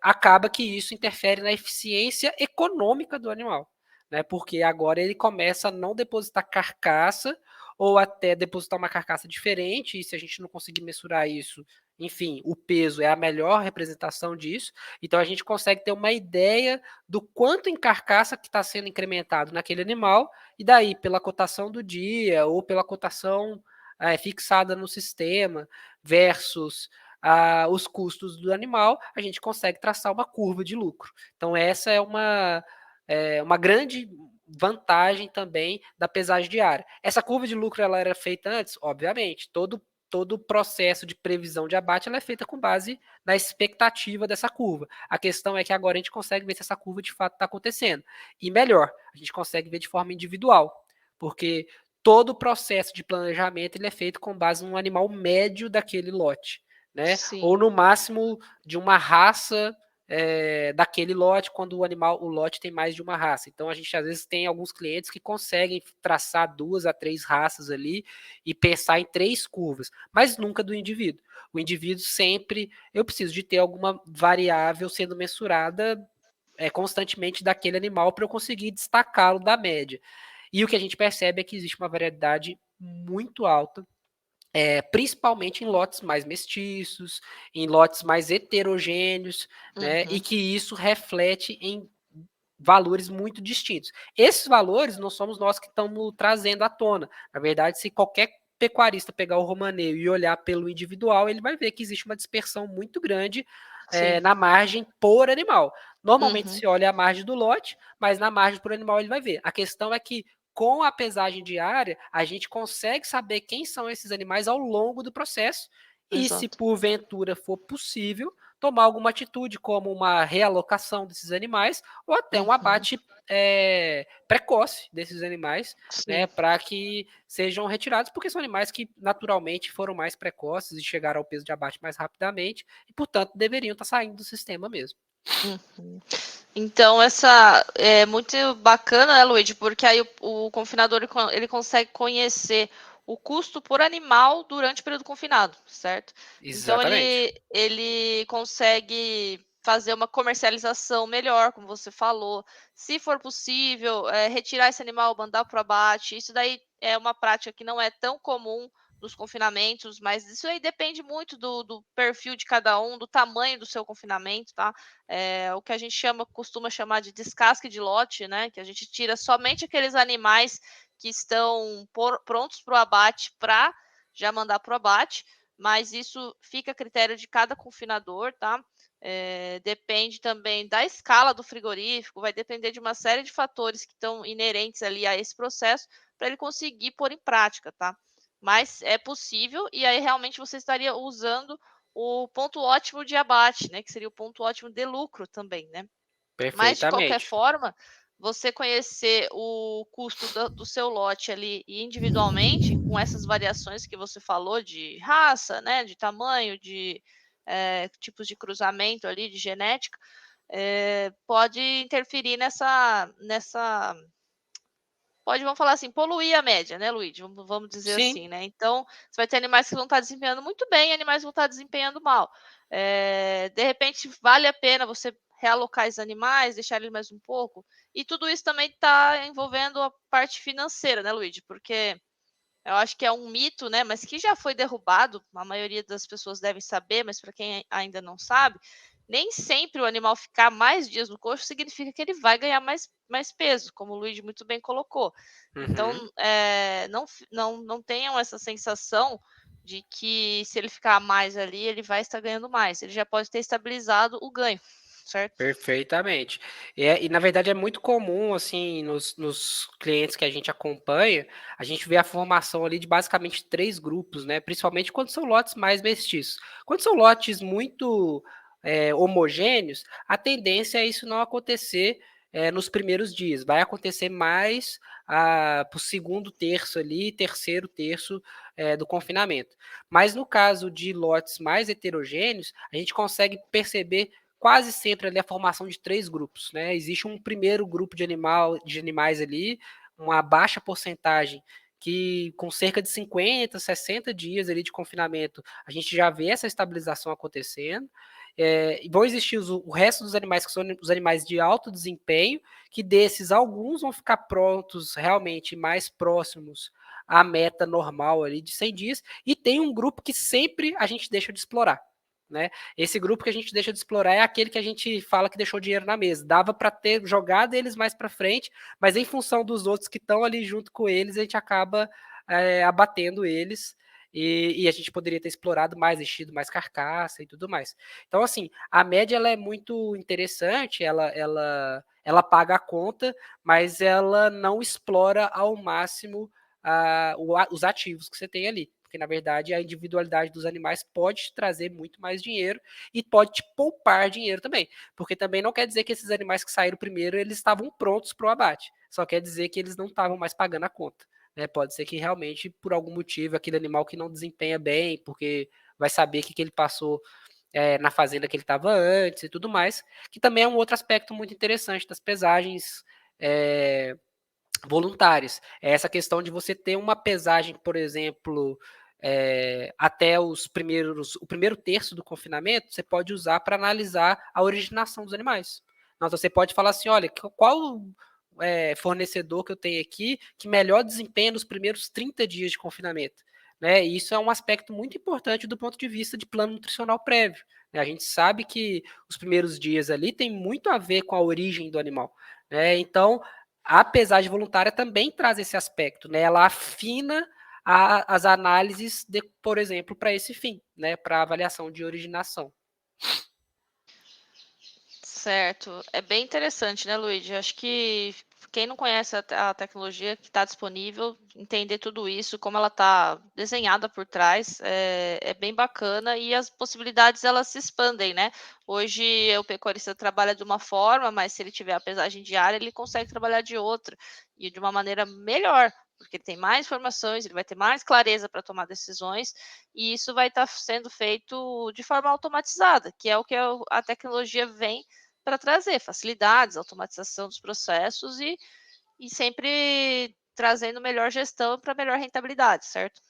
Speaker 2: acaba que isso interfere na eficiência econômica do animal, né, porque agora ele começa a não depositar carcaça, ou até depositar uma carcaça diferente, e se a gente não conseguir mensurar isso, enfim, o peso é a melhor representação disso, então a gente consegue ter uma ideia do quanto em carcaça que está sendo incrementado naquele animal, e daí, pela cotação do dia, ou pela cotação fixada no sistema, versus os custos do animal, a gente consegue traçar uma curva de lucro. Então, essa é uma grande vantagem também da pesagem diária. Essa curva de lucro ela era feita antes? Obviamente. Todo o processo de previsão de abate ela é feita com base na expectativa dessa curva. A questão é que agora a gente consegue ver se essa curva de fato está acontecendo. E melhor, a gente consegue ver de forma individual, porque todo o processo de planejamento ele é feito com base no animal médio daquele lote, né? Ou no máximo de uma raça daquele lote, quando o lote tem mais de uma raça. Então a gente às vezes tem alguns clientes que conseguem traçar 2 a 3 raças ali e pensar em 3 curvas, mas nunca do indivíduo. O indivíduo sempre, eu preciso de ter alguma variável sendo mensurada constantemente daquele animal para eu conseguir destacá-lo da média. E o que a gente percebe é que existe uma variedade muito alta, principalmente em lotes mais mestiços, em lotes mais heterogêneos, né? E que isso reflete em valores muito distintos. Esses valores não somos nós que estamos trazendo à tona. Na verdade, se qualquer pecuarista pegar o romaneio e olhar pelo individual, ele vai ver que existe uma dispersão muito grande na margem por animal. Normalmente se olha a margem do lote, mas na margem por animal ele vai ver. A questão é que com a pesagem diária, a gente consegue saber quem são esses animais ao longo do processo e, se porventura for possível, tomar alguma atitude, como uma realocação desses animais ou até um abate precoce desses animais, né, para que sejam retirados, porque são animais que naturalmente foram mais precoces e chegaram ao peso de abate mais rapidamente e, portanto, deveriam estar saindo do sistema mesmo.
Speaker 1: Então, essa é muito bacana, né, Luigi? Porque aí o confinador ele consegue conhecer o custo por animal durante o período confinado, certo?
Speaker 2: Exatamente.
Speaker 1: Então, ele consegue fazer uma comercialização melhor, como você falou. Se for possível, retirar esse animal, mandar para o abate. Isso daí é uma prática que não é tão comum nos confinamentos, mas isso aí depende muito do perfil de cada um, do tamanho do seu confinamento, tá? O que a gente costuma chamar de descasque de lote, né? Que a gente tira somente aqueles animais que estão prontos para o abate para já mandar para o abate, mas isso fica a critério de cada confinador, tá? Depende também da escala do frigorífico, vai depender de uma série de fatores que estão inerentes ali a esse processo para ele conseguir pôr em prática, tá? Mas é possível, e aí realmente você estaria usando o ponto ótimo de abate, né? Que seria o ponto ótimo de lucro também, né? Mas, de qualquer
Speaker 2: Perfeitamente.
Speaker 1: forma, você conhecer o custo do seu lote ali individualmente, com essas variações que você falou de raça, né? De tamanho, de tipos de cruzamento ali, de genética, pode interferir pode, vamos falar assim, poluir a média, né, Luigi? Vamos dizer
Speaker 2: Sim.
Speaker 1: assim, né? Então, você vai ter animais que vão estar desempenhando muito bem e animais que vão estar desempenhando mal. De repente, vale a pena você realocar esses animais, deixar eles mais um pouco. E tudo isso também está envolvendo a parte financeira, né, Luigi? Porque eu acho que é um mito, né? Mas que já foi derrubado, a maioria das pessoas devem saber, mas para quem ainda não sabe, nem sempre o animal ficar mais dias no coxo significa que ele vai ganhar mais peso, como o Luiz muito bem colocou. Então, não tenham essa sensação de que se ele ficar mais ali, ele vai estar ganhando mais. Ele já pode ter estabilizado o ganho, certo?
Speaker 2: Perfeitamente. E na verdade é muito comum, assim, nos clientes que a gente acompanha, a gente vê a formação ali de basicamente 3 grupos, né? Principalmente quando são lotes mais mestiços. Quando são lotes muito homogêneos, a tendência é isso não acontecer nos primeiros dias. Vai acontecer mais para o segundo terço ali, terceiro terço do confinamento. Mas no caso de lotes mais heterogêneos, a gente consegue perceber quase sempre ali a formação de 3 grupos, né? Existe um primeiro grupo de animais ali, uma baixa porcentagem que com cerca de 50, 60 dias ali de confinamento, a gente já vê essa estabilização acontecendo. E vão existir o resto dos animais, que são os animais de alto desempenho, que desses alguns vão ficar prontos realmente mais próximos a meta normal ali de 100 dias, e tem um grupo que sempre a gente deixa de explorar. Né? Esse grupo que a gente deixa de explorar é aquele que a gente fala que deixou dinheiro na mesa. Dava para ter jogado eles mais para frente, mas em função dos outros que estão ali junto com eles, a gente acaba abatendo eles. E a gente poderia ter explorado mais, enchido mais carcaça e tudo mais. Então, assim, a média ela é muito interessante, ela paga a conta, mas ela não explora ao máximo os ativos que você tem ali. Porque, na verdade, a individualidade dos animais pode te trazer muito mais dinheiro e pode te poupar dinheiro também. Porque também não quer dizer que esses animais que saíram primeiro, eles estavam prontos para o abate. Só quer dizer que eles não estavam mais pagando a conta. Né? Pode ser que realmente, por algum motivo, aquele animal que não desempenha bem, porque vai saber o que ele passou na fazenda que ele estava antes e tudo mais, que também é um outro aspecto muito interessante das pesagens voluntárias. É essa questão de você ter uma pesagem, por exemplo, até o primeiro terço do confinamento, você pode usar para analisar a originação dos animais. Então, você pode falar assim, olha, qual fornecedor que eu tenho aqui que melhor desempenha nos primeiros 30 dias de confinamento. Né? E isso é um aspecto muito importante do ponto de vista de plano nutricional prévio. Né? A gente sabe que os primeiros dias ali tem muito a ver com a origem do animal. Né? Então, a pesagem voluntária também traz esse aspecto. Né? Ela afina as análises, por exemplo, para esse fim, né? Para avaliação de originação.
Speaker 1: Certo. É bem interessante, né, Luigi? Acho que quem não conhece a tecnologia que está disponível, entender tudo isso, como ela está desenhada por trás, é bem bacana e as possibilidades elas se expandem, né? Hoje o pecuarista trabalha de uma forma, mas se ele tiver a pesagem diária, ele consegue trabalhar de outra e de uma maneira melhor, porque ele tem mais informações, ele vai ter mais clareza para tomar decisões, e isso vai estar sendo feito de forma automatizada, que é o que a tecnologia vem para trazer facilidades, automatização dos processos e sempre trazendo melhor gestão para melhor rentabilidade, certo?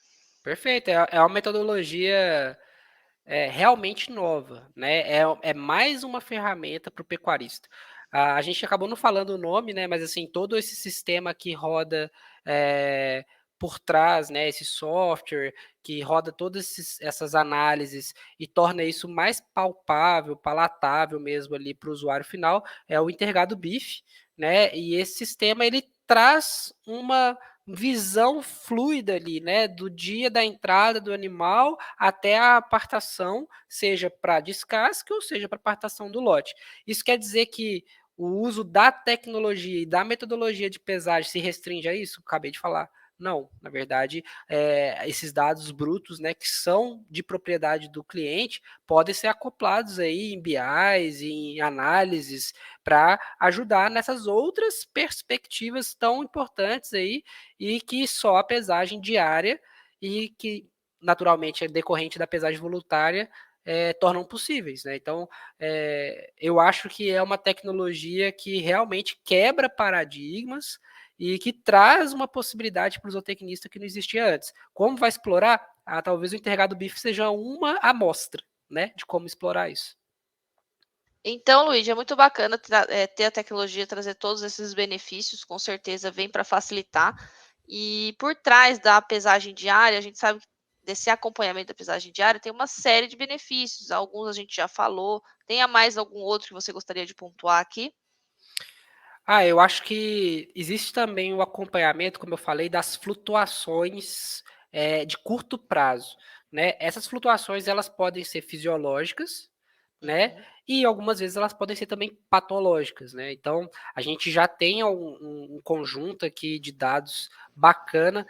Speaker 2: Perfeito, é uma metodologia realmente nova, né? É mais uma ferramenta para o pecuarista. A gente acabou não falando o nome, né? Mas assim, todo esse sistema que roda por trás, né? Esse software que roda todas essas análises e torna isso mais palpável, palatável mesmo ali para o usuário final, é o Intergado BIF, né? E esse sistema ele traz uma visão fluida ali, né, do dia da entrada do animal até a apartação, seja para descasque ou seja para apartação do lote. Isso quer dizer que o uso da tecnologia e da metodologia de pesagem se restringe a isso? Acabei de falar. Não, na verdade, esses dados brutos, né, que são de propriedade do cliente, podem ser acoplados aí em BIs, em análises, para ajudar nessas outras perspectivas tão importantes aí e que só a pesagem diária e que naturalmente é decorrente da pesagem voluntária tornam possíveis. Né? Então, eu acho que é uma tecnologia que realmente quebra paradigmas e que traz uma possibilidade para o zootecnista que não existia antes. Como vai explorar? Talvez o Intergado BIF seja uma amostra, né, de como explorar isso.
Speaker 1: Então, Luiz, é muito bacana ter a tecnologia, trazer todos esses benefícios, com certeza vem para facilitar. E por trás da pesagem diária, a gente sabe que desse acompanhamento da pesagem diária tem uma série de benefícios. Alguns a gente já falou. Tenha mais algum outro que você gostaria de pontuar aqui?
Speaker 2: Eu acho que existe também o acompanhamento, como eu falei, das flutuações de curto prazo. Né? Essas flutuações elas podem ser fisiológicas, né?
Speaker 1: Uhum.
Speaker 2: E algumas vezes elas podem ser também patológicas, né? Então a gente já tem um conjunto aqui de dados bacana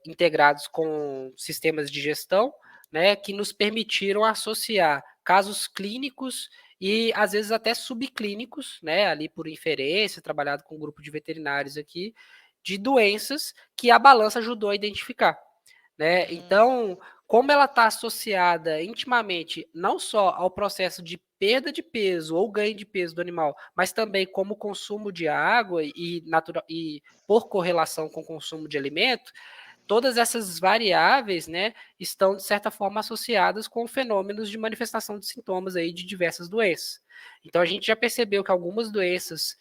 Speaker 2: integrados com sistemas de gestão, né? Que nos permitiram associar casos clínicos e às vezes até subclínicos, né? Ali por inferência, trabalhado com um grupo de veterinários aqui, de doenças que a balança ajudou a identificar. Né? Então, como ela está associada intimamente não só ao processo de perda de peso ou ganho de peso do animal, mas também como consumo de água e por correlação com o consumo de alimento, todas essas variáveis, né, estão de certa forma associadas com fenômenos de manifestação de sintomas aí de diversas doenças. Então a gente já percebeu que algumas doenças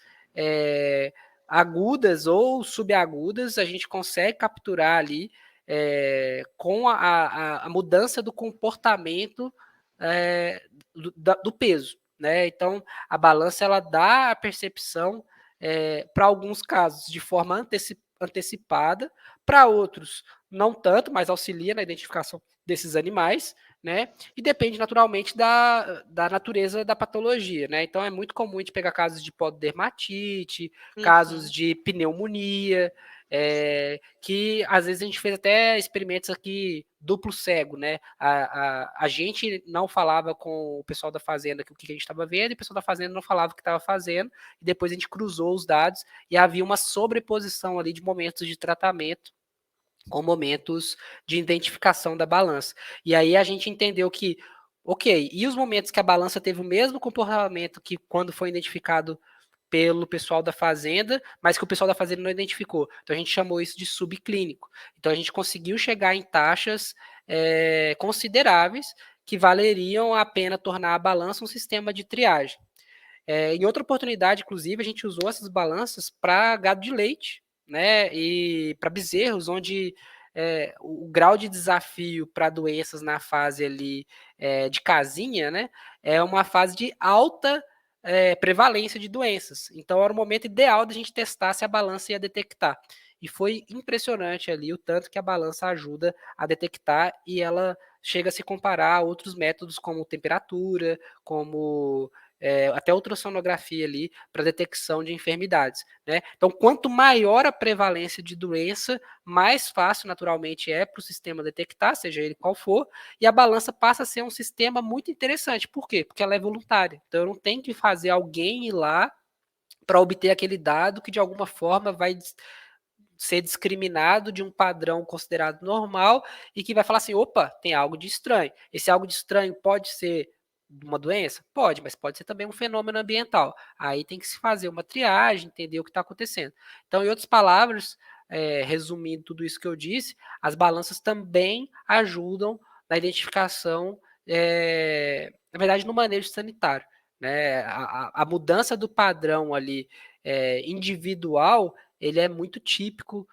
Speaker 2: agudas ou subagudas, a gente consegue capturar ali com a mudança do comportamento do peso, né? Então, a balança ela dá a percepção, para alguns casos, de forma antecipada, para outros, não tanto, mas auxilia na identificação desses animais, né? E depende naturalmente da natureza da patologia, né? Então é muito comum a gente pegar casos de pododermatite, casos de pneumonia, que às vezes a gente fez até experimentos aqui duplo cego, né? A gente não falava com o pessoal da fazenda o que a gente estava vendo, e o pessoal da fazenda não falava o que estava fazendo, e depois a gente cruzou os dados e havia uma sobreposição ali de momentos de tratamento com momentos de identificação da balança. E aí a gente entendeu que, ok, e os momentos que a balança teve o mesmo comportamento que quando foi identificado pelo pessoal da fazenda, mas que o pessoal da fazenda não identificou. Então a gente chamou isso de subclínico. Então a gente conseguiu chegar em taxas consideráveis que valeriam a pena tornar a balança um sistema de triagem. Em outra oportunidade, inclusive, a gente usou essas balanças para gado de leite, né? E para bezerros, onde o grau de desafio para doenças na fase ali de casinha, né? É uma fase de alta prevalência de doenças. Então era o momento ideal da gente testar se a balança ia detectar. E foi impressionante ali o tanto que a balança ajuda a detectar, e ela chega a se comparar a outros métodos como temperatura, como até ultrassonografia ali para detecção de enfermidades, né? Então, quanto maior a prevalência de doença, mais fácil naturalmente é para o sistema detectar, seja ele qual for, e a balança passa a ser um sistema muito interessante. Por quê? Porque ela é voluntária. Então, eu não tenho que fazer alguém ir lá para obter aquele dado que de alguma forma vai ser discriminado de um padrão considerado normal e que vai falar assim, opa, tem algo de estranho. Esse algo de estranho pode ser uma doença? Pode, mas pode ser também um fenômeno ambiental. Aí tem que se fazer uma triagem, entender o que está acontecendo. Então, em outras palavras, resumindo tudo isso que eu disse, as balanças também ajudam na identificação, na verdade, no manejo sanitário. Né? A mudança do padrão ali individual, ele é muito típico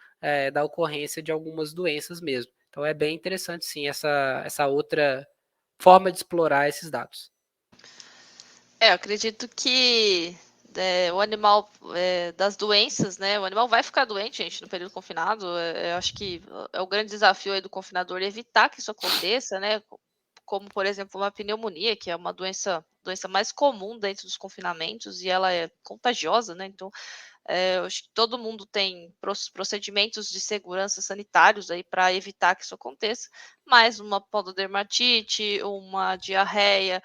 Speaker 2: da ocorrência de algumas doenças mesmo. Então é bem interessante, sim, essa outra forma de explorar esses dados.
Speaker 1: Eu acredito que o animal das doenças, né? O animal vai ficar doente, gente, no período confinado. Eu acho que é o grande desafio aí do confinador evitar que isso aconteça, né? Como, por exemplo, uma pneumonia, que é uma doença mais comum dentro dos confinamentos e ela é contagiosa, né? Então, eu acho que todo mundo tem procedimentos de segurança sanitários aí para evitar que isso aconteça, mas uma pododermatite, uma diarreia,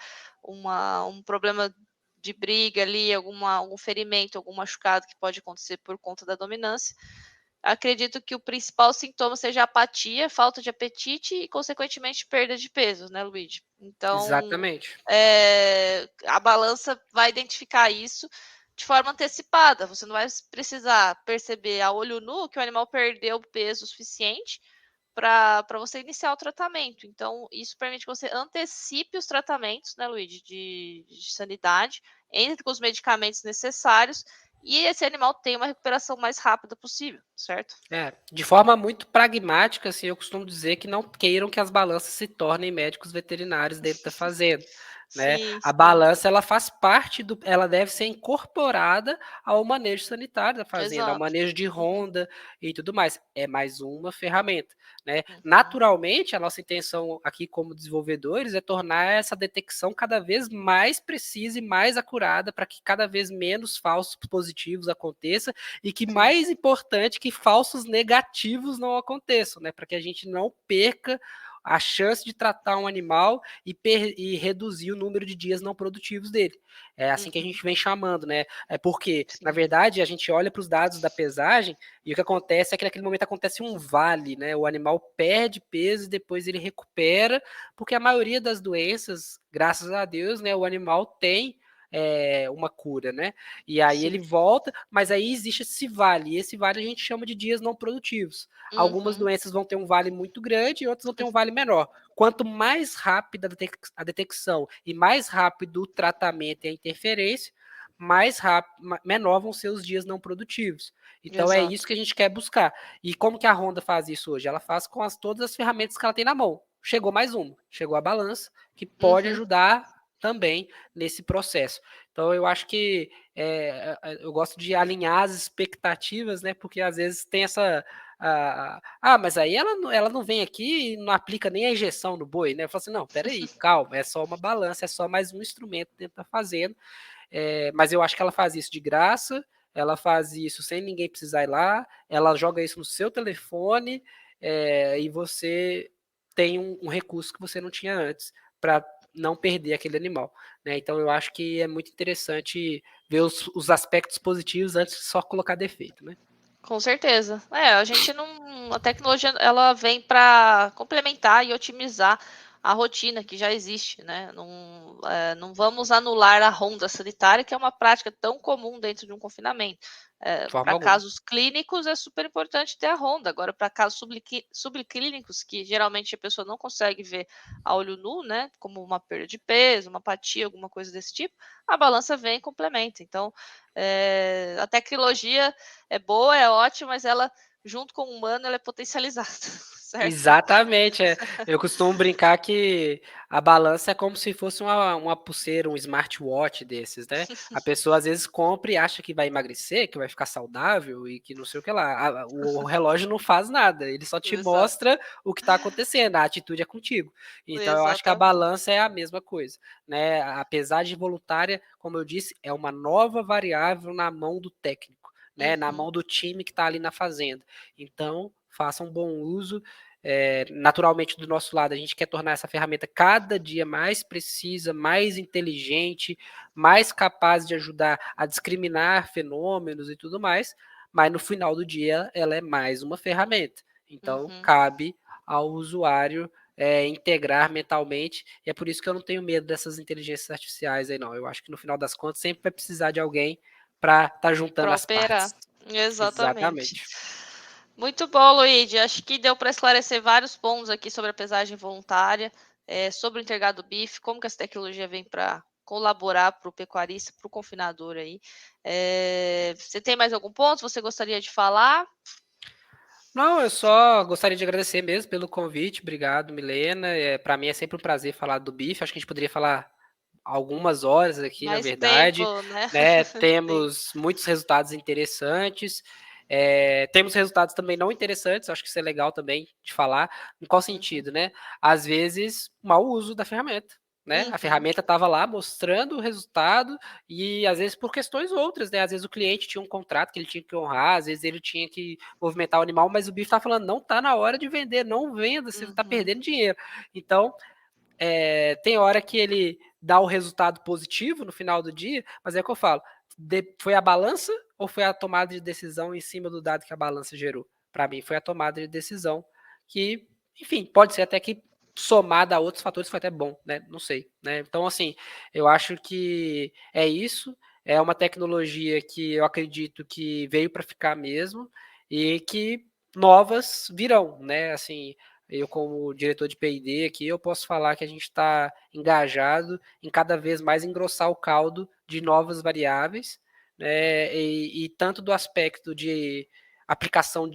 Speaker 1: um problema de briga ali, algum ferimento, algum machucado que pode acontecer por conta da dominância. Acredito que o principal sintoma seja apatia, falta de apetite e, consequentemente, perda de peso, né, Luigi? Então,
Speaker 2: Exatamente.
Speaker 1: a balança vai identificar isso de forma antecipada. Você não vai precisar perceber a olho nu que o animal perdeu peso suficiente para você iniciar o tratamento. Então, isso permite que você antecipe os tratamentos, né, Luigi, de sanidade, entre com os medicamentos necessários e esse animal tem uma recuperação mais rápida possível, certo?
Speaker 2: De forma muito pragmática, assim, eu costumo dizer que não queiram que as balanças se tornem médicos veterinários dentro da fazenda. Né?
Speaker 1: Sim,
Speaker 2: A
Speaker 1: sim.
Speaker 2: balança ela faz parte ela deve ser incorporada ao manejo sanitário da fazenda, ao
Speaker 1: Exato.
Speaker 2: manejo de
Speaker 1: Uhum,
Speaker 2: ronda e tudo mais. É mais uma ferramenta, né?
Speaker 1: uhum.
Speaker 2: Naturalmente, a nossa intenção aqui como desenvolvedores é tornar essa detecção cada vez mais precisa e mais acurada para que cada vez menos falsos positivos aconteça e que,
Speaker 1: Sim.
Speaker 2: mais importante, que falsos negativos não aconteçam, né? Para que a gente não perca a chance de tratar um animal e reduzir o número de dias não produtivos dele. É assim que a
Speaker 1: Uhum.
Speaker 2: gente vem chamando, né? É porque, na
Speaker 1: Sim.
Speaker 2: verdade, a gente olha para os dados da pesagem e o que acontece é que naquele momento acontece um vale, né? O animal perde peso e depois ele recupera, porque a maioria das doenças, graças a Deus, né, o animal tem uma cura, né? E aí ele
Speaker 1: Sim.
Speaker 2: volta, mas aí existe esse vale, e esse vale a gente chama de dias não produtivos. Algumas
Speaker 1: Uhum.
Speaker 2: doenças vão ter um vale muito grande e outras vão ter um vale menor. Quanto mais rápida a detecção e mais rápido o tratamento e a interferência, mais rápido, menor vão ser os dias não produtivos. Então é
Speaker 1: Exato.
Speaker 2: isso que a gente quer buscar. E como que a Honda faz isso hoje? Ela faz com todas as ferramentas que ela tem na mão. Chegou mais uma, chegou a balança, que pode
Speaker 1: Uhum.
Speaker 2: ajudar também nesse processo. Então eu acho que eu gosto de alinhar as expectativas, né? Porque às vezes tem essa mas aí ela não vem aqui e não aplica nem a injeção no boi, né? Eu falo assim, não, peraí, calma, é só uma balança, é só mais um instrumento dentro da fazenda. Mas eu acho que ela faz isso de graça, ela faz isso sem ninguém precisar ir lá, ela joga isso no seu telefone, e você tem um recurso que você não tinha antes, para não perder aquele animal. Né? Então eu acho que é muito interessante ver os aspectos positivos antes de só colocar defeito. Né?
Speaker 1: Com certeza. A gente não. A tecnologia ela vem para complementar e otimizar a rotina que já existe, né? Não vamos anular a ronda sanitária, que é uma prática tão comum dentro de um confinamento.
Speaker 2: De forma
Speaker 1: Para
Speaker 2: alguma.
Speaker 1: casos clínicos é super importante ter a ronda. Agora, para casos subclínicos, que geralmente a pessoa não consegue ver a olho nu, né? Como uma perda de peso, uma apatia, alguma coisa desse tipo, a balança vem e complementa. Então, a tecnologia é boa, é ótima, mas ela, junto com o humano, ela é potencializada, certo?
Speaker 2: Exatamente. Eu costumo brincar que a balança é como se fosse uma pulseira, um smartwatch desses, né? A pessoa às vezes compra e acha que vai emagrecer, que vai ficar saudável e que não sei o que lá. O relógio não faz nada, ele só te
Speaker 1: Exato,
Speaker 2: mostra o que está acontecendo, a atitude é contigo. Então eu acho que a
Speaker 1: exatamente.
Speaker 2: balança é a mesma coisa, né? Apesar de voluntária, como eu disse, é uma nova variável na mão do técnico, né? Na
Speaker 1: Uhum.
Speaker 2: mão do time que está ali na fazenda. Então, façam bom uso. Naturalmente, do nosso lado, a gente quer tornar essa ferramenta cada dia mais precisa, mais inteligente, mais capaz de ajudar a discriminar fenômenos e tudo mais, mas no final do dia ela é mais uma ferramenta. Então,
Speaker 1: Uhum.
Speaker 2: cabe ao usuário integrar mentalmente, e é por isso que eu não tenho medo dessas inteligências artificiais aí, não. Eu acho que no final das contas sempre vai precisar de alguém para estar juntando
Speaker 1: Para
Speaker 2: as
Speaker 1: operar.
Speaker 2: partes.
Speaker 1: Exatamente.
Speaker 2: Exatamente.
Speaker 1: Muito bom, Luíde. Acho que deu para esclarecer vários pontos aqui sobre a pesagem voluntária, sobre o intergado bife, como que essa tecnologia vem para colaborar para o pecuarista, para o confinador aí. Você tem mais algum ponto que você gostaria de falar?
Speaker 2: Não, eu só gostaria de agradecer mesmo pelo convite. Obrigado, Milena. Para mim é sempre um prazer falar do bife. Acho que a gente poderia falar algumas horas aqui, na
Speaker 1: Mais
Speaker 2: verdade.
Speaker 1: tempo, né?
Speaker 2: Né?
Speaker 1: Sim.
Speaker 2: Temos muitos resultados interessantes. Temos resultados também não interessantes. Acho que isso é legal também de falar. Em qual
Speaker 1: Uhum.
Speaker 2: sentido, né? Às vezes, mau uso da ferramenta. Né? A
Speaker 1: Uhum.
Speaker 2: ferramenta estava lá mostrando o resultado e às vezes por questões outras, né? Às vezes o cliente tinha um contrato que ele tinha que honrar, às vezes ele tinha que movimentar o animal, mas o bife está falando, não está na hora de vender, não venda, você está
Speaker 1: Uhum.
Speaker 2: perdendo dinheiro. Então, tem hora que ele dá o resultado positivo no final do dia, mas é o que eu falo, foi a balança ou foi a tomada de decisão em cima do dado que a balança gerou? Para mim, foi a tomada de decisão que, enfim, pode ser até que somada a outros fatores foi até bom, né? Não sei, né? Então, assim, eu acho que é isso, é uma tecnologia que eu acredito que veio para ficar mesmo e que novas virão, né? Assim, eu como diretor de P&D aqui, eu posso falar que a gente está engajado em cada vez mais engrossar o caldo de novas variáveis, né? E tanto do aspecto de aplicação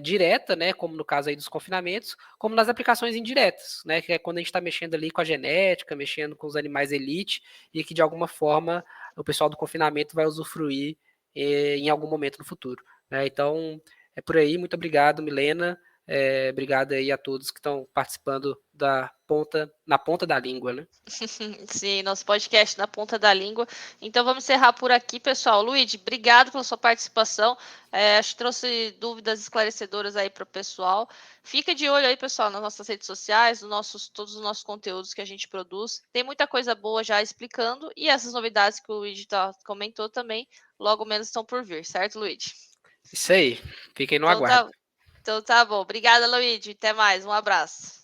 Speaker 2: direta, né, como no caso aí dos confinamentos, como nas aplicações indiretas, né, que é quando a gente está mexendo ali com a genética, mexendo com os animais elite, e que de alguma forma o pessoal do confinamento vai usufruir em algum momento no futuro. Né? Então, é por aí. Muito obrigado, Milena. Obrigado aí a todos que estão participando na ponta da língua, né?
Speaker 1: Sim, nosso podcast na ponta da língua. Então vamos encerrar por aqui, pessoal. Luiz, obrigado pela sua participação. Acho que trouxe dúvidas esclarecedoras aí para o pessoal. Fica de olho aí, pessoal, nas nossas redes sociais, todos os nossos conteúdos que a gente produz. Tem muita coisa boa já explicando e essas novidades que o Luiz comentou também, logo menos estão por vir, certo, Luiz?
Speaker 2: Isso aí. Fiquem no
Speaker 1: Então
Speaker 2: aguardo.
Speaker 1: tá, então tá bom. Obrigada, Luiz. Até mais. Um abraço.